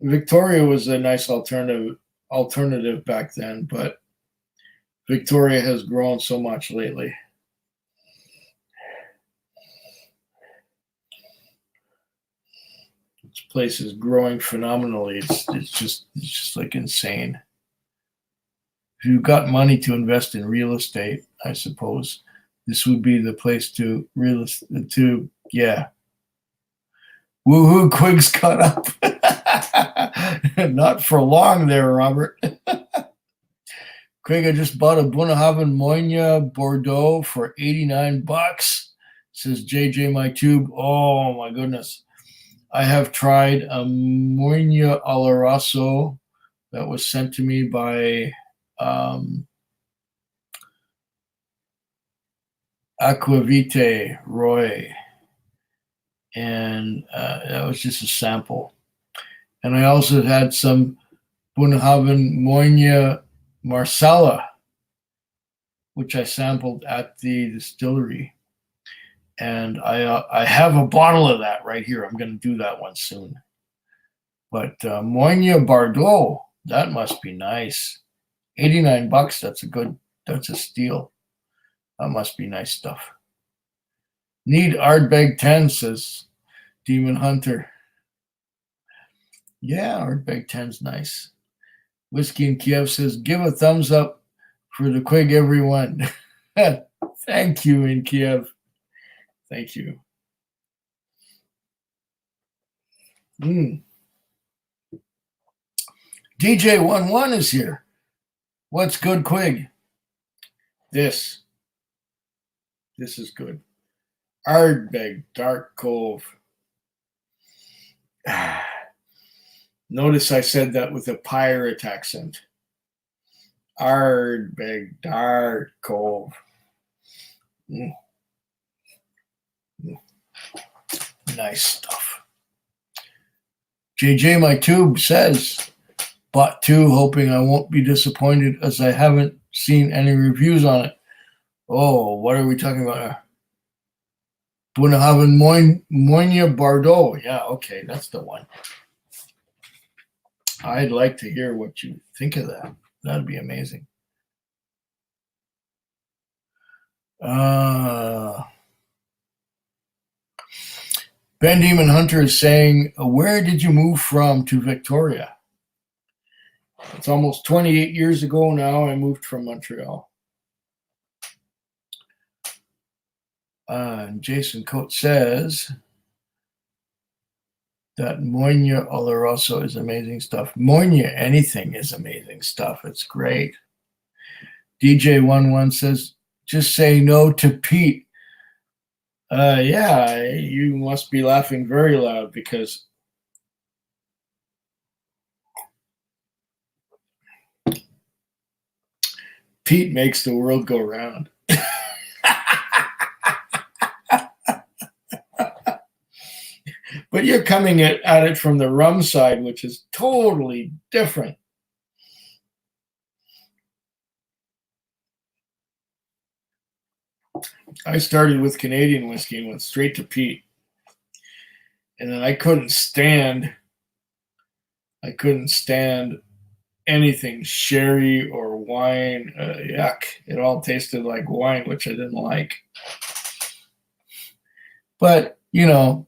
Victoria was a nice alternative back then, but Victoria has grown so much lately. This place is growing phenomenally. It's just like insane. If you've got money to invest in real estate, I suppose this would be the place to yeah. Woohoo, Quig's caught up. Not for long there, Robert. Quig, I just bought a Bunnahabhain Moynia Bordeaux for $89, says JJ MyTube. Oh my goodness. I have tried a Moynia Oloroso that was sent to me by Aquavite Roy, and that was just a sample. And I also had some Bunnahabhain Moynia Marsala, which I sampled at the distillery. And I have a bottle of that right here. I'm going to do that one soon. But Moynia Bordeaux, that must be nice. $89, that's a steal. That must be nice stuff. Need Ardbeg 10, says Demon Hunter. Yeah, Ardbeg 10's nice. Whiskey in Kiev says, give a thumbs up for the Quig, everyone. Thank you, in Kiev. Thank you. DJ11 is here. What's good, Quig? This is good. Ardbeg Dark Cove. Notice I said that with a pirate accent. Ard, big, dark, cove. Mm. Nice stuff. JJ My Tube says, bought 2, hoping I won't be disappointed as I haven't seen any reviews on it. Oh, what are we talking about? Bunnahabhain Moynia Bordeaux. Yeah, okay, that's the one. I'd like to hear what you think of that. That'd be amazing. Ben Demon Hunter is saying, where did you move from to Victoria? It's almost 28 years ago now. I moved from Montreal. Jason Coates says that Moynia Oloroso is amazing stuff. Moynia anything is amazing stuff. It's great. DJ11 says, just say no to Pete. Yeah, you must be laughing very loud because Pete makes the world go round. But you're coming at it from the rum side, which is totally different. I started with Canadian whiskey and went straight to Pete. And then I couldn't stand anything sherry or wine. Yuck. It all tasted like wine, which I didn't like. But, you know,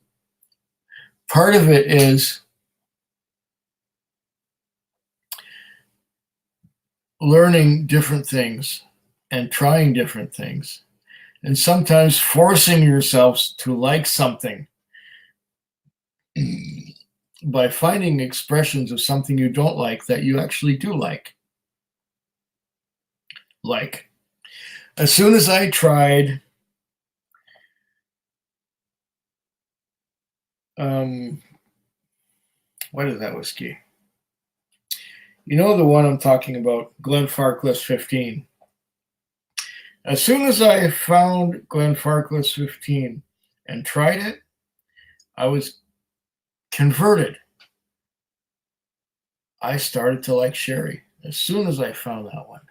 part of it is learning different things and trying different things, and sometimes forcing yourselves to like something by finding expressions of something you don't like that you actually do like. Like, as soon as I tried what is that whiskey? You know the one I'm talking about, Glenfarclas 15. As soon as I found Glenfarclas 15 and tried it, I was converted. I started to like sherry as soon as I found that one.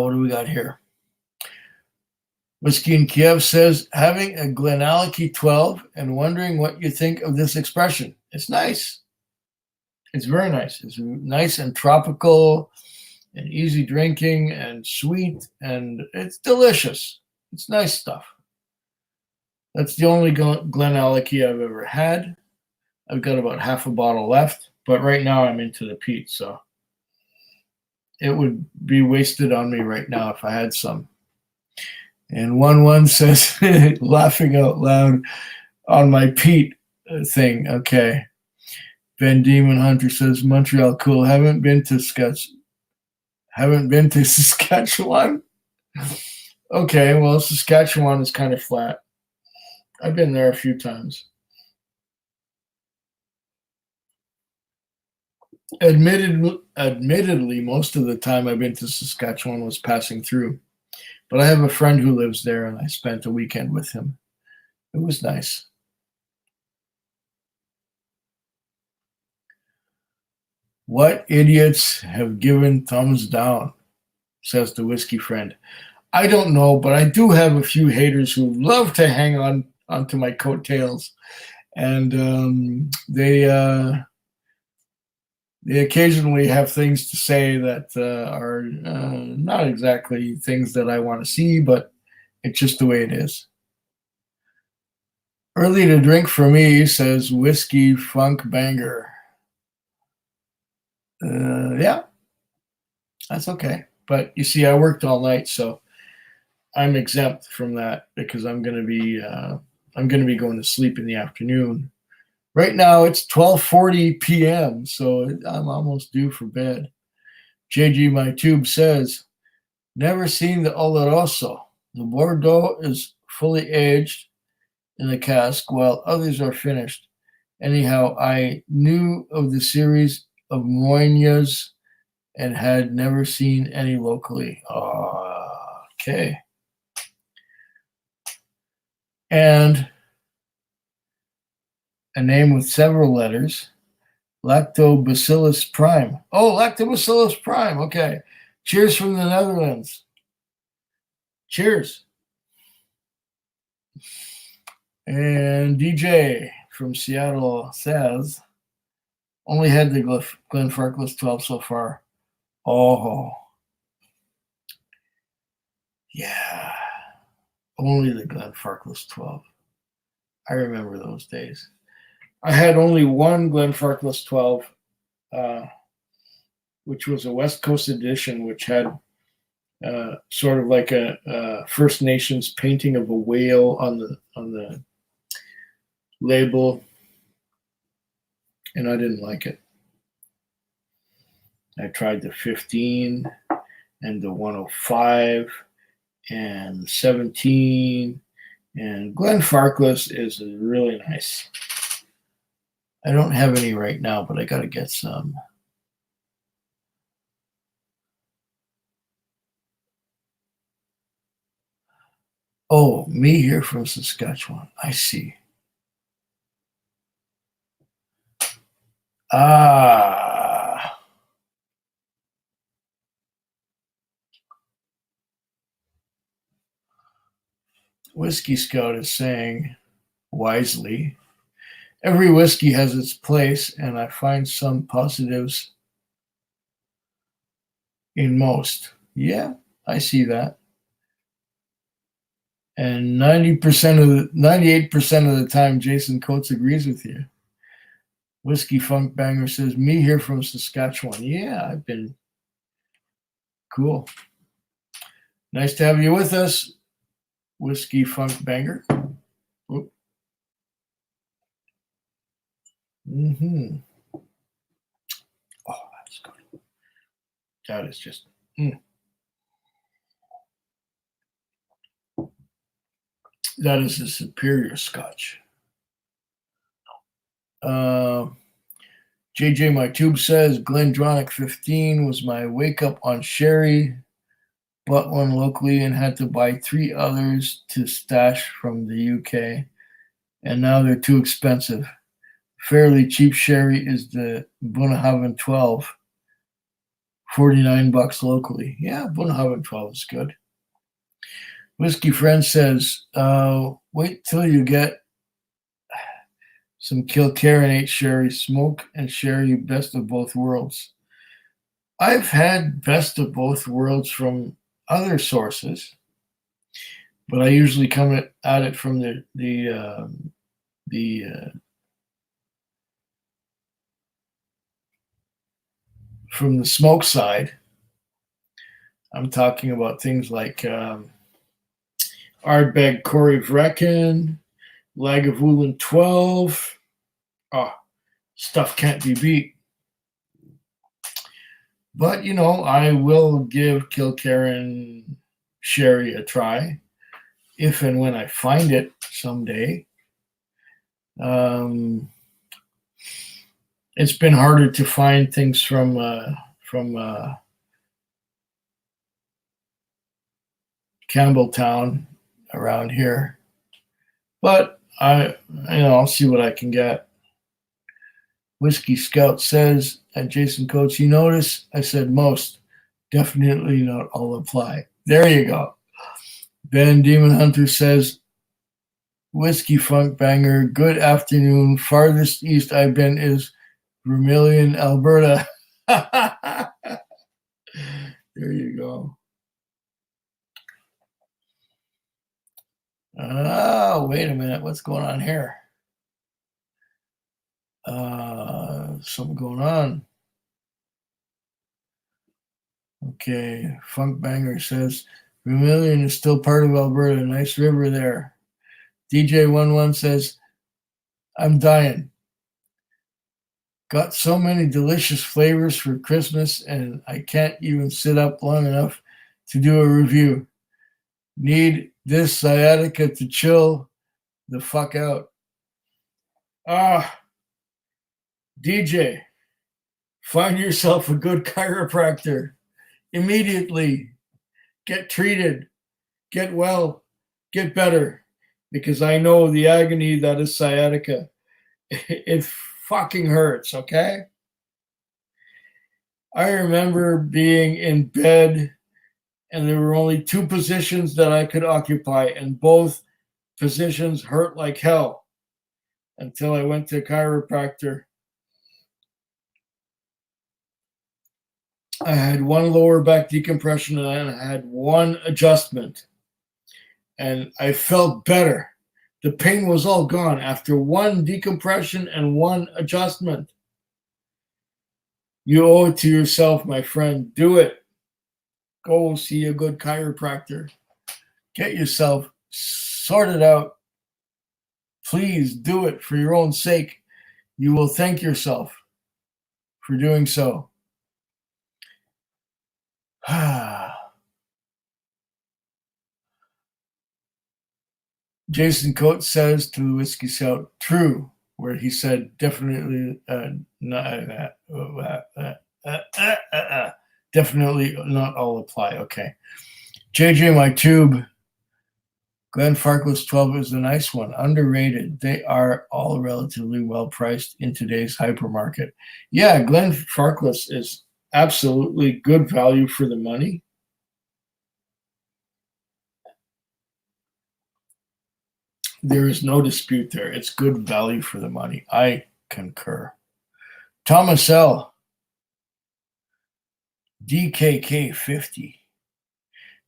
What do we got here? Whiskey in Kiev says, having a Glenallachie 12 and wondering what you think of this expression. It's nice. It's very nice. It's nice and tropical and easy drinking and sweet, and it's delicious. It's nice stuff. That's the only Glenallachie I've ever had. I've got about half a bottle left, but right now I'm into the peat, so it would be wasted on me right now if I had some. And 1 says, laughing out loud on my peat thing. Okay. Ben Demon Hunter says, Montreal cool. Haven't been to Saskatchewan. Okay, well, Saskatchewan is kind of flat. I've been there a few times. Admittedly, most of the time I've been to Saskatchewan was passing through. But I have a friend who lives there, and I spent a weekend with him. It was nice. What idiots have given thumbs down, says the whiskey friend. I don't know, but I do have a few haters who love to hang onto my coattails. And they occasionally have things to say that are not exactly things that I want to see, but it's just the way it is. Early to drink for me, says Whiskey Funk Banger. Yeah, that's okay. But you see, I worked all night, so I'm exempt from that because I'm going to be going to sleep in the afternoon. Right now it's 12:40 p.m., so I'm almost due for bed. JG My Tube says, never seen the Oloroso. The Bordeaux is fully aged in the cask, while others are finished. Anyhow, I knew of the series of Moinas and had never seen any locally. Okay. And a name with several letters, Lactobacillus prime. Oh, Lactobacillus prime. Okay. Cheers from the Netherlands. Cheers. And DJ from Seattle says, only had the Glenfarclas 12 so far. Oh, yeah. Only the Glenfarclas 12. I remember those days. I had only one Glenfarclas 12, which was a West Coast edition, which had sort of like a First Nations painting of a whale on the label, and I didn't like it. I tried the 15 and the 105 and 17, and Glenfarclas is really nice. I don't have any right now, but I got to get some. Oh, me here from Saskatchewan. I see. Whiskey Scout is saying wisely, every whiskey has its place, and I find some positives in most. Yeah, I see that. And 98% of the time, Jason Coates agrees with you. Whiskey Funk Banger says, me here from Saskatchewan. Yeah, I've been cool. Nice to have you with us, Whiskey Funk Banger. Mm-hmm. Oh, that's good. That is just. That is a superior scotch. JJ My Tube says Glendronach 15 was my wake up on sherry. Bought one locally and had to buy 3 others to stash from the UK, and now they're too expensive. Fairly cheap sherry is the Bunnahabhain 12, $49 locally. Yeah, Bunnahabhain 12 is good. Whiskey Friend says, wait till you get some Kilkerran sherry, smoke and sherry, best of both worlds. I've had best of both worlds from other sources, but I usually come at it from from the smoke side. I'm talking about things like Ardbeg Corey Vrecken, Lagavulin 12. Oh, stuff can't be beat. But, I will give Kilkerran sherry a try if and when I find it someday. It's been harder to find things from Campbelltown around here, but I'll see what I can get. Whiskey Scout says, and Jason Coates, you notice I said most, definitely not all apply. There you go. Ben Demon Hunter says, Whiskey Funk Banger, good afternoon. Farthest east I've been is Vermilion, Alberta. There you go. Oh, wait a minute. What's going on here? Something going on. Okay. Funk Banger says, Vermilion is still part of Alberta. Nice river there. DJ11 says, I'm dying. Got so many delicious flavors for Christmas, and I can't even sit up long enough to do a review. Need this sciatica to chill the fuck out. DJ, find yourself a good chiropractor immediately. Get treated, get well, get better, because I know the agony that is sciatica. It fucking hurts, okay? I remember being in bed and there were only two positions that I could occupy, and both positions hurt like hell until I went to a chiropractor. I had one lower back decompression and I had one adjustment, and I felt better. The pain was all gone after one decompression and one adjustment. You owe it to yourself, my friend. Do it. Go see a good chiropractor. Get yourself sorted out. Please do it for your own sake. You will thank yourself for doing so. Jason Coates says to the Whiskey Scout, true, where he definitely not all apply. Okay. JJ, my tube, Glen Farkless 12 is a nice one. Underrated. They are all relatively well priced in today's hypermarket. Yeah, Glen Farkless is absolutely good value for the money. There is no dispute there. It's good value for the money. I concur. Thomas L. DKK 50.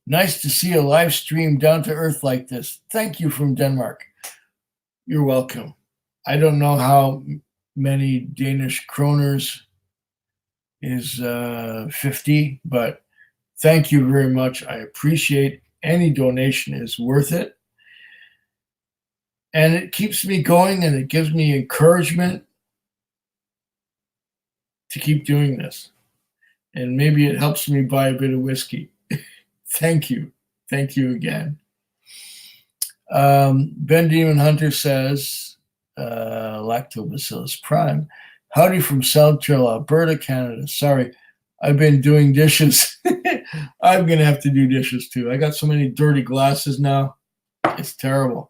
Nice to see a live stream down to earth like this. Thank you from Denmark. You're welcome. I don't know how many Danish kroners is 50, but thank you very much. I appreciate any donation is worth it. And it keeps me going and it gives me encouragement to keep doing this. And maybe it helps me buy a bit of whiskey. Thank you. Thank you again. Ben Demon Hunter says, Lactobacillus prime. Howdy from Central Alberta, Canada. Sorry, I've been doing dishes. I'm going to have to do dishes too. I got so many dirty glasses now. It's terrible.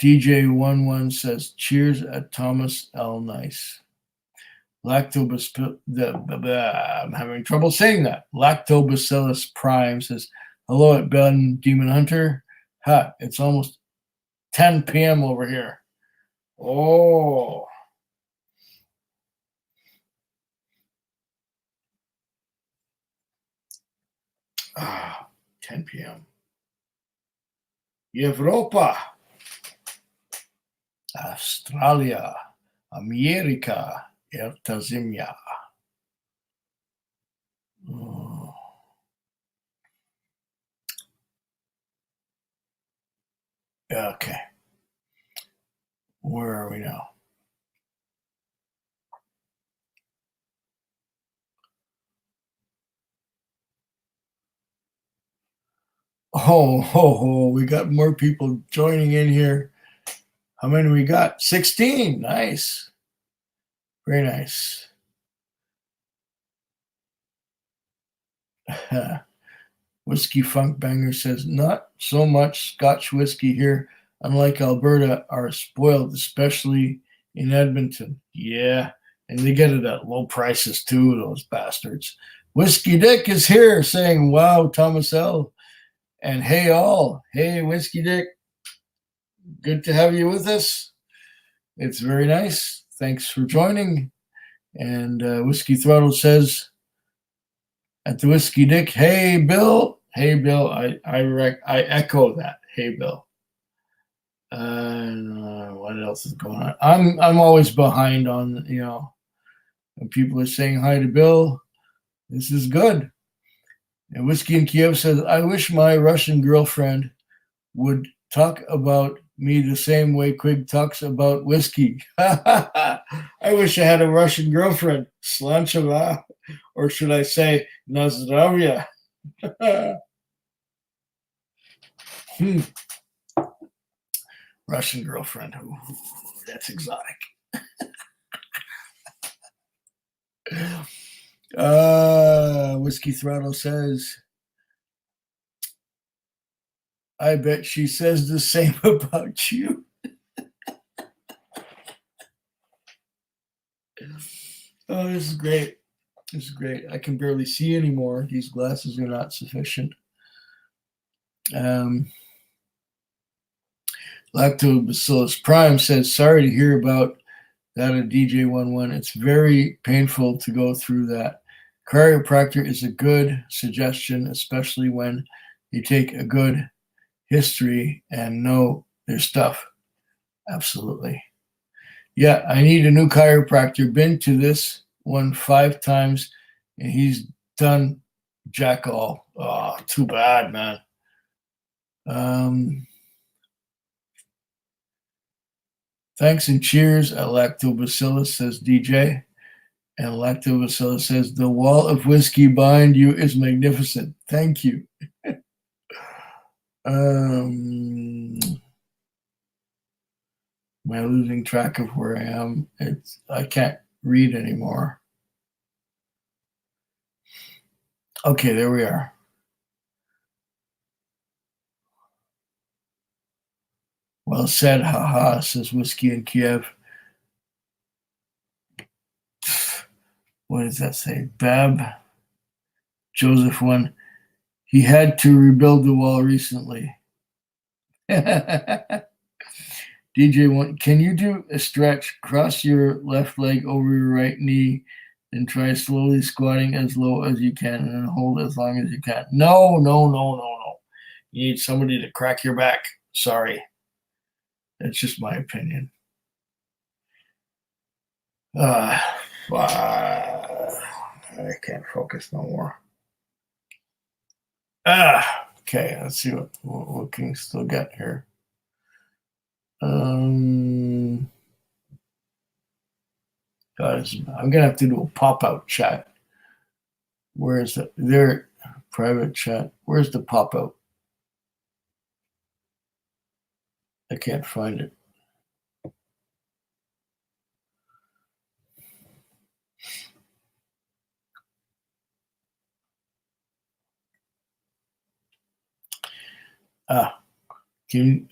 DJ11 says, cheers at Thomas L. Nice. I'm having trouble saying that. Lactobacillus prime says, hello at Ben Demon Hunter. It's almost 10 p.m. over here. Oh. Ah, 10 p.m. Europa. Australia. America. Ertazimia. Oh. Okay. Where are we now? Oh, we got more people joining in here. How many we got? 16. Nice. Very nice. Whiskey Funk Banger says, not so much Scotch whiskey here, unlike Alberta, are spoiled, especially in Edmonton. Yeah, and they get it at low prices too, those bastards. Whiskey Dick is here saying, wow, Thomas L. And hey all. Hey, Whiskey Dick. Good to have you with us. It's very nice. Thanks for joining. And Whiskey Throttle says at the Whiskey Dick, hey, Bill. Hey, Bill. I echo that. Hey, Bill. What else is going on? I'm always behind on, when people are saying hi to Bill. This is good. And Whiskey in Kiev says, I wish my Russian girlfriend would talk about me the same way Quig talks about whiskey. I wish I had a Russian girlfriend. Slancheva. Or should I say Nazdravya? Russian girlfriend. Ooh, That's exotic. Whiskey Throttle says, I bet she says the same about you. Oh, this is great. This is great. I can barely see anymore. These glasses are not sufficient. Lactobacillus Prime says, sorry to hear about that at DJ11. It's very painful to go through that. Chiropractor is a good suggestion, especially when you take a good history and know their stuff. Absolutely. Yeah, I need a new chiropractor. Been to this one 5 times, and he's done jack all. Oh, too bad, man. Thanks and cheers at Lactobacillus, says DJ. And Lactobacillus says, the wall of whiskey behind you is magnificent. Thank you. Am I losing track of where I am? I can't read anymore. Okay, there we are. Well said, haha, says Whiskey in Kiev. What does that say? Bab Joseph 1. He had to rebuild the wall recently. DJ 1. Can you do a stretch? Cross your left leg over your right knee and try slowly squatting as low as you can and then hold as long as you can. No. You need somebody to crack your back. Sorry. That's just my opinion. I can't focus no more. Okay, let's see what can we still get here. Guys, I'm gonna have to do a pop-out chat. Where is it? There, private chat. Where's the pop-out? I can't find it.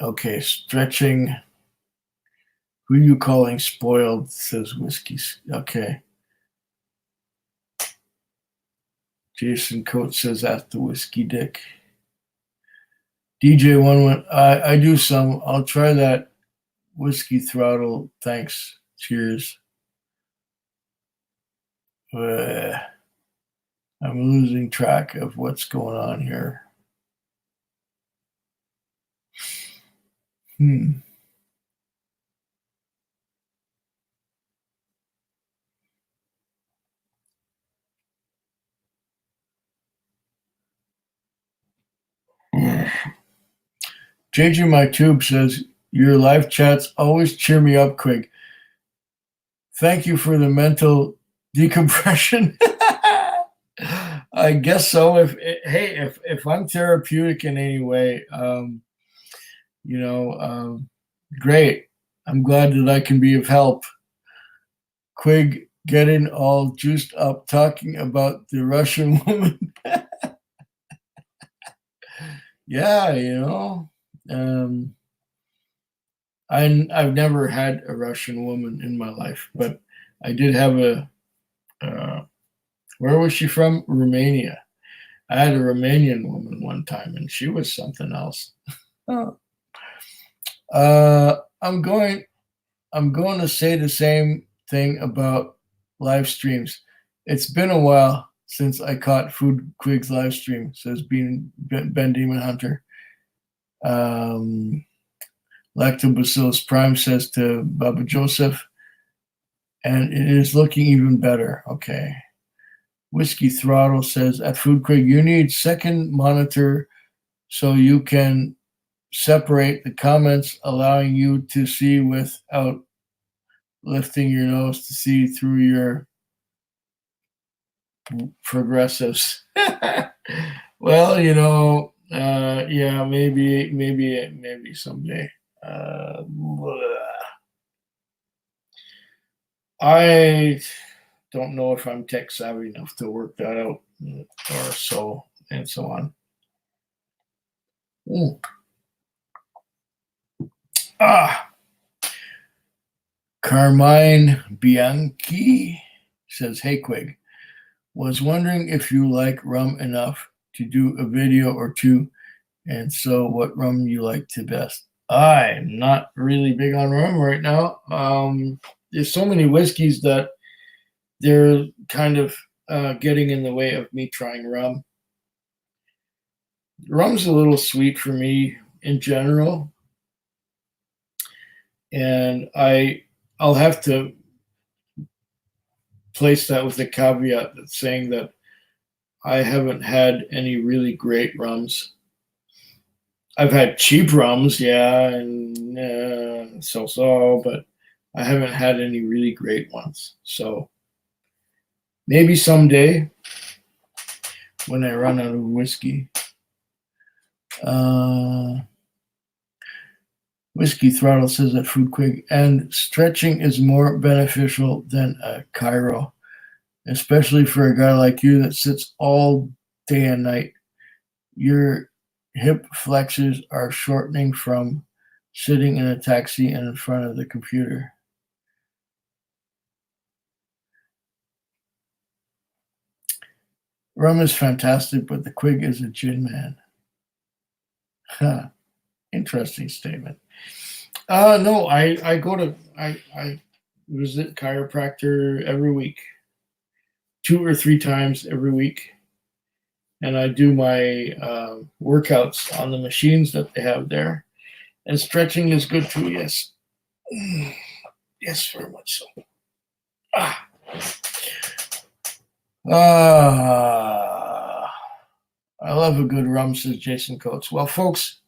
Okay, stretching. Who are you calling spoiled? Says Whiskey. Okay. Jason Coates says that's the Whiskey Dick. DJ One went. I do some. I'll try that Whiskey Throttle. Thanks. Cheers. I'm losing track of what's going on here. JJ My Tube says, your live chats always cheer me up, Quig. Thank you for the mental decompression. I guess so. If I'm therapeutic in any way, great. I'm glad that I can be of help. Quig getting all juiced up talking about the Russian woman. Yeah, I've never had a Russian woman in my life, but I did have where was she from? Romania. I had a Romanian woman one time, and she was something else. I'm going to say the same thing about live streams. It's been a while since I caught Food Quig's live stream, says Ben Demon Hunter. Lactobacillus Prime says to Baba Joseph, and it is looking even better. Okay. Whiskey Throttle says, at Food Quig, you need second monitor so you can separate the comments, allowing you to see without lifting your nose to see through your progressives. Well, yeah, maybe someday. I don't know if I'm tech savvy enough to work that out, or so and so on. Ooh. Carmine Bianchi says, "Hey Quig, was wondering if you like rum enough to do a video or two, and so what rum you like the best?" I'm not really big on rum right now. There's so many whiskeys that they're kind of getting in the way of me trying rum. Rum's a little sweet for me in general, and I'll have to place that with a caveat that's saying that I haven't had any really great rums. I've had cheap rums, yeah, and so, but I haven't had any really great ones. So maybe someday when I run out of whiskey. Whiskey Throttle says that Food Quig, and stretching is more beneficial than a chiro, especially for a guy like you that sits all day and night. Your hip flexors are shortening from sitting in a taxi and in front of the computer. Rum is fantastic, but the Quig is a gin man. Huh. Interesting statement. No, I visit chiropractor every week, 2 or 3 times every week, and I do my workouts on the machines that they have there. And stretching is good too. Yes, yes, very much so. I love a good rum, says Jason Coates. Well, folks,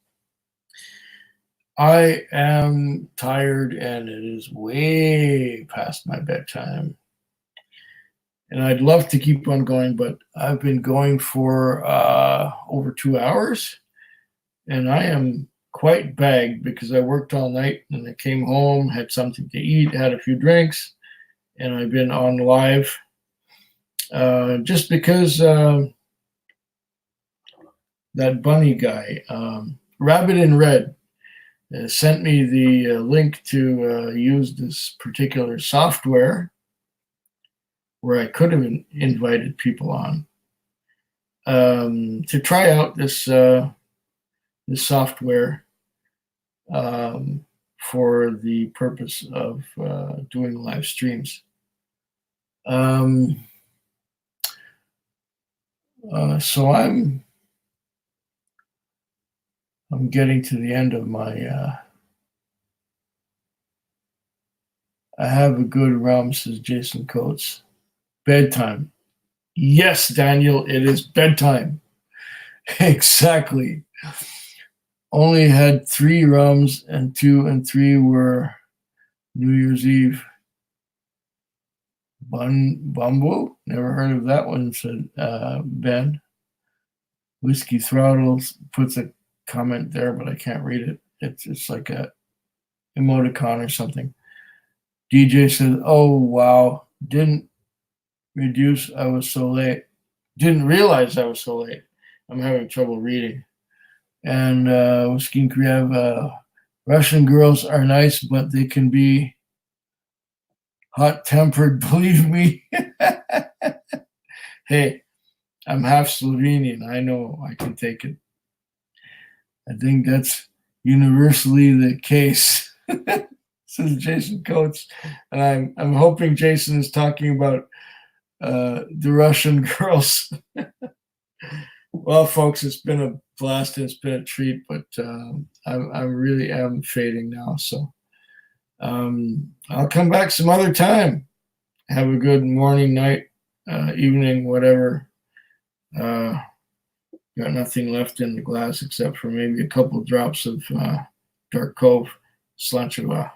I am tired and it is way past my bedtime. And I'd love to keep on going, but I've been going for over 2 hours. And I am quite bagged because I worked all night and I came home, had something to eat, had a few drinks, and I've been on live just because that bunny guy, Rabbit in Red, sent me the link to use this particular software where I could have invited people on to try out this software for the purpose of doing live streams. So I'm getting to the end of my I have a good rum, says Jason Coates. Bedtime. Yes, Daniel, it is bedtime. Exactly. Only had 3 rums, and 2 and 3 were New Year's Eve. Bumbo? Never heard of that one, said Ben. Whiskey Throttles puts a comment there, but I can't read it. It's like a emoticon or something. DJ says, "Oh, wow. Didn't realize I was so late. I'm having trouble reading." And Whiskey and Kriab, Russian girls are nice, but they can be hot-tempered, believe me. Hey, I'm half Slovenian. I know I can take it. I think that's universally the case, says Jason Coates. And I'm hoping Jason is talking about the Russian girls. Well, folks, it's been a blast. It's been a treat, but I really am fading now. So I'll come back some other time. Have a good morning, night, evening, whatever. Got nothing left in the glass except for maybe a couple drops of Dark Cove Slancheva.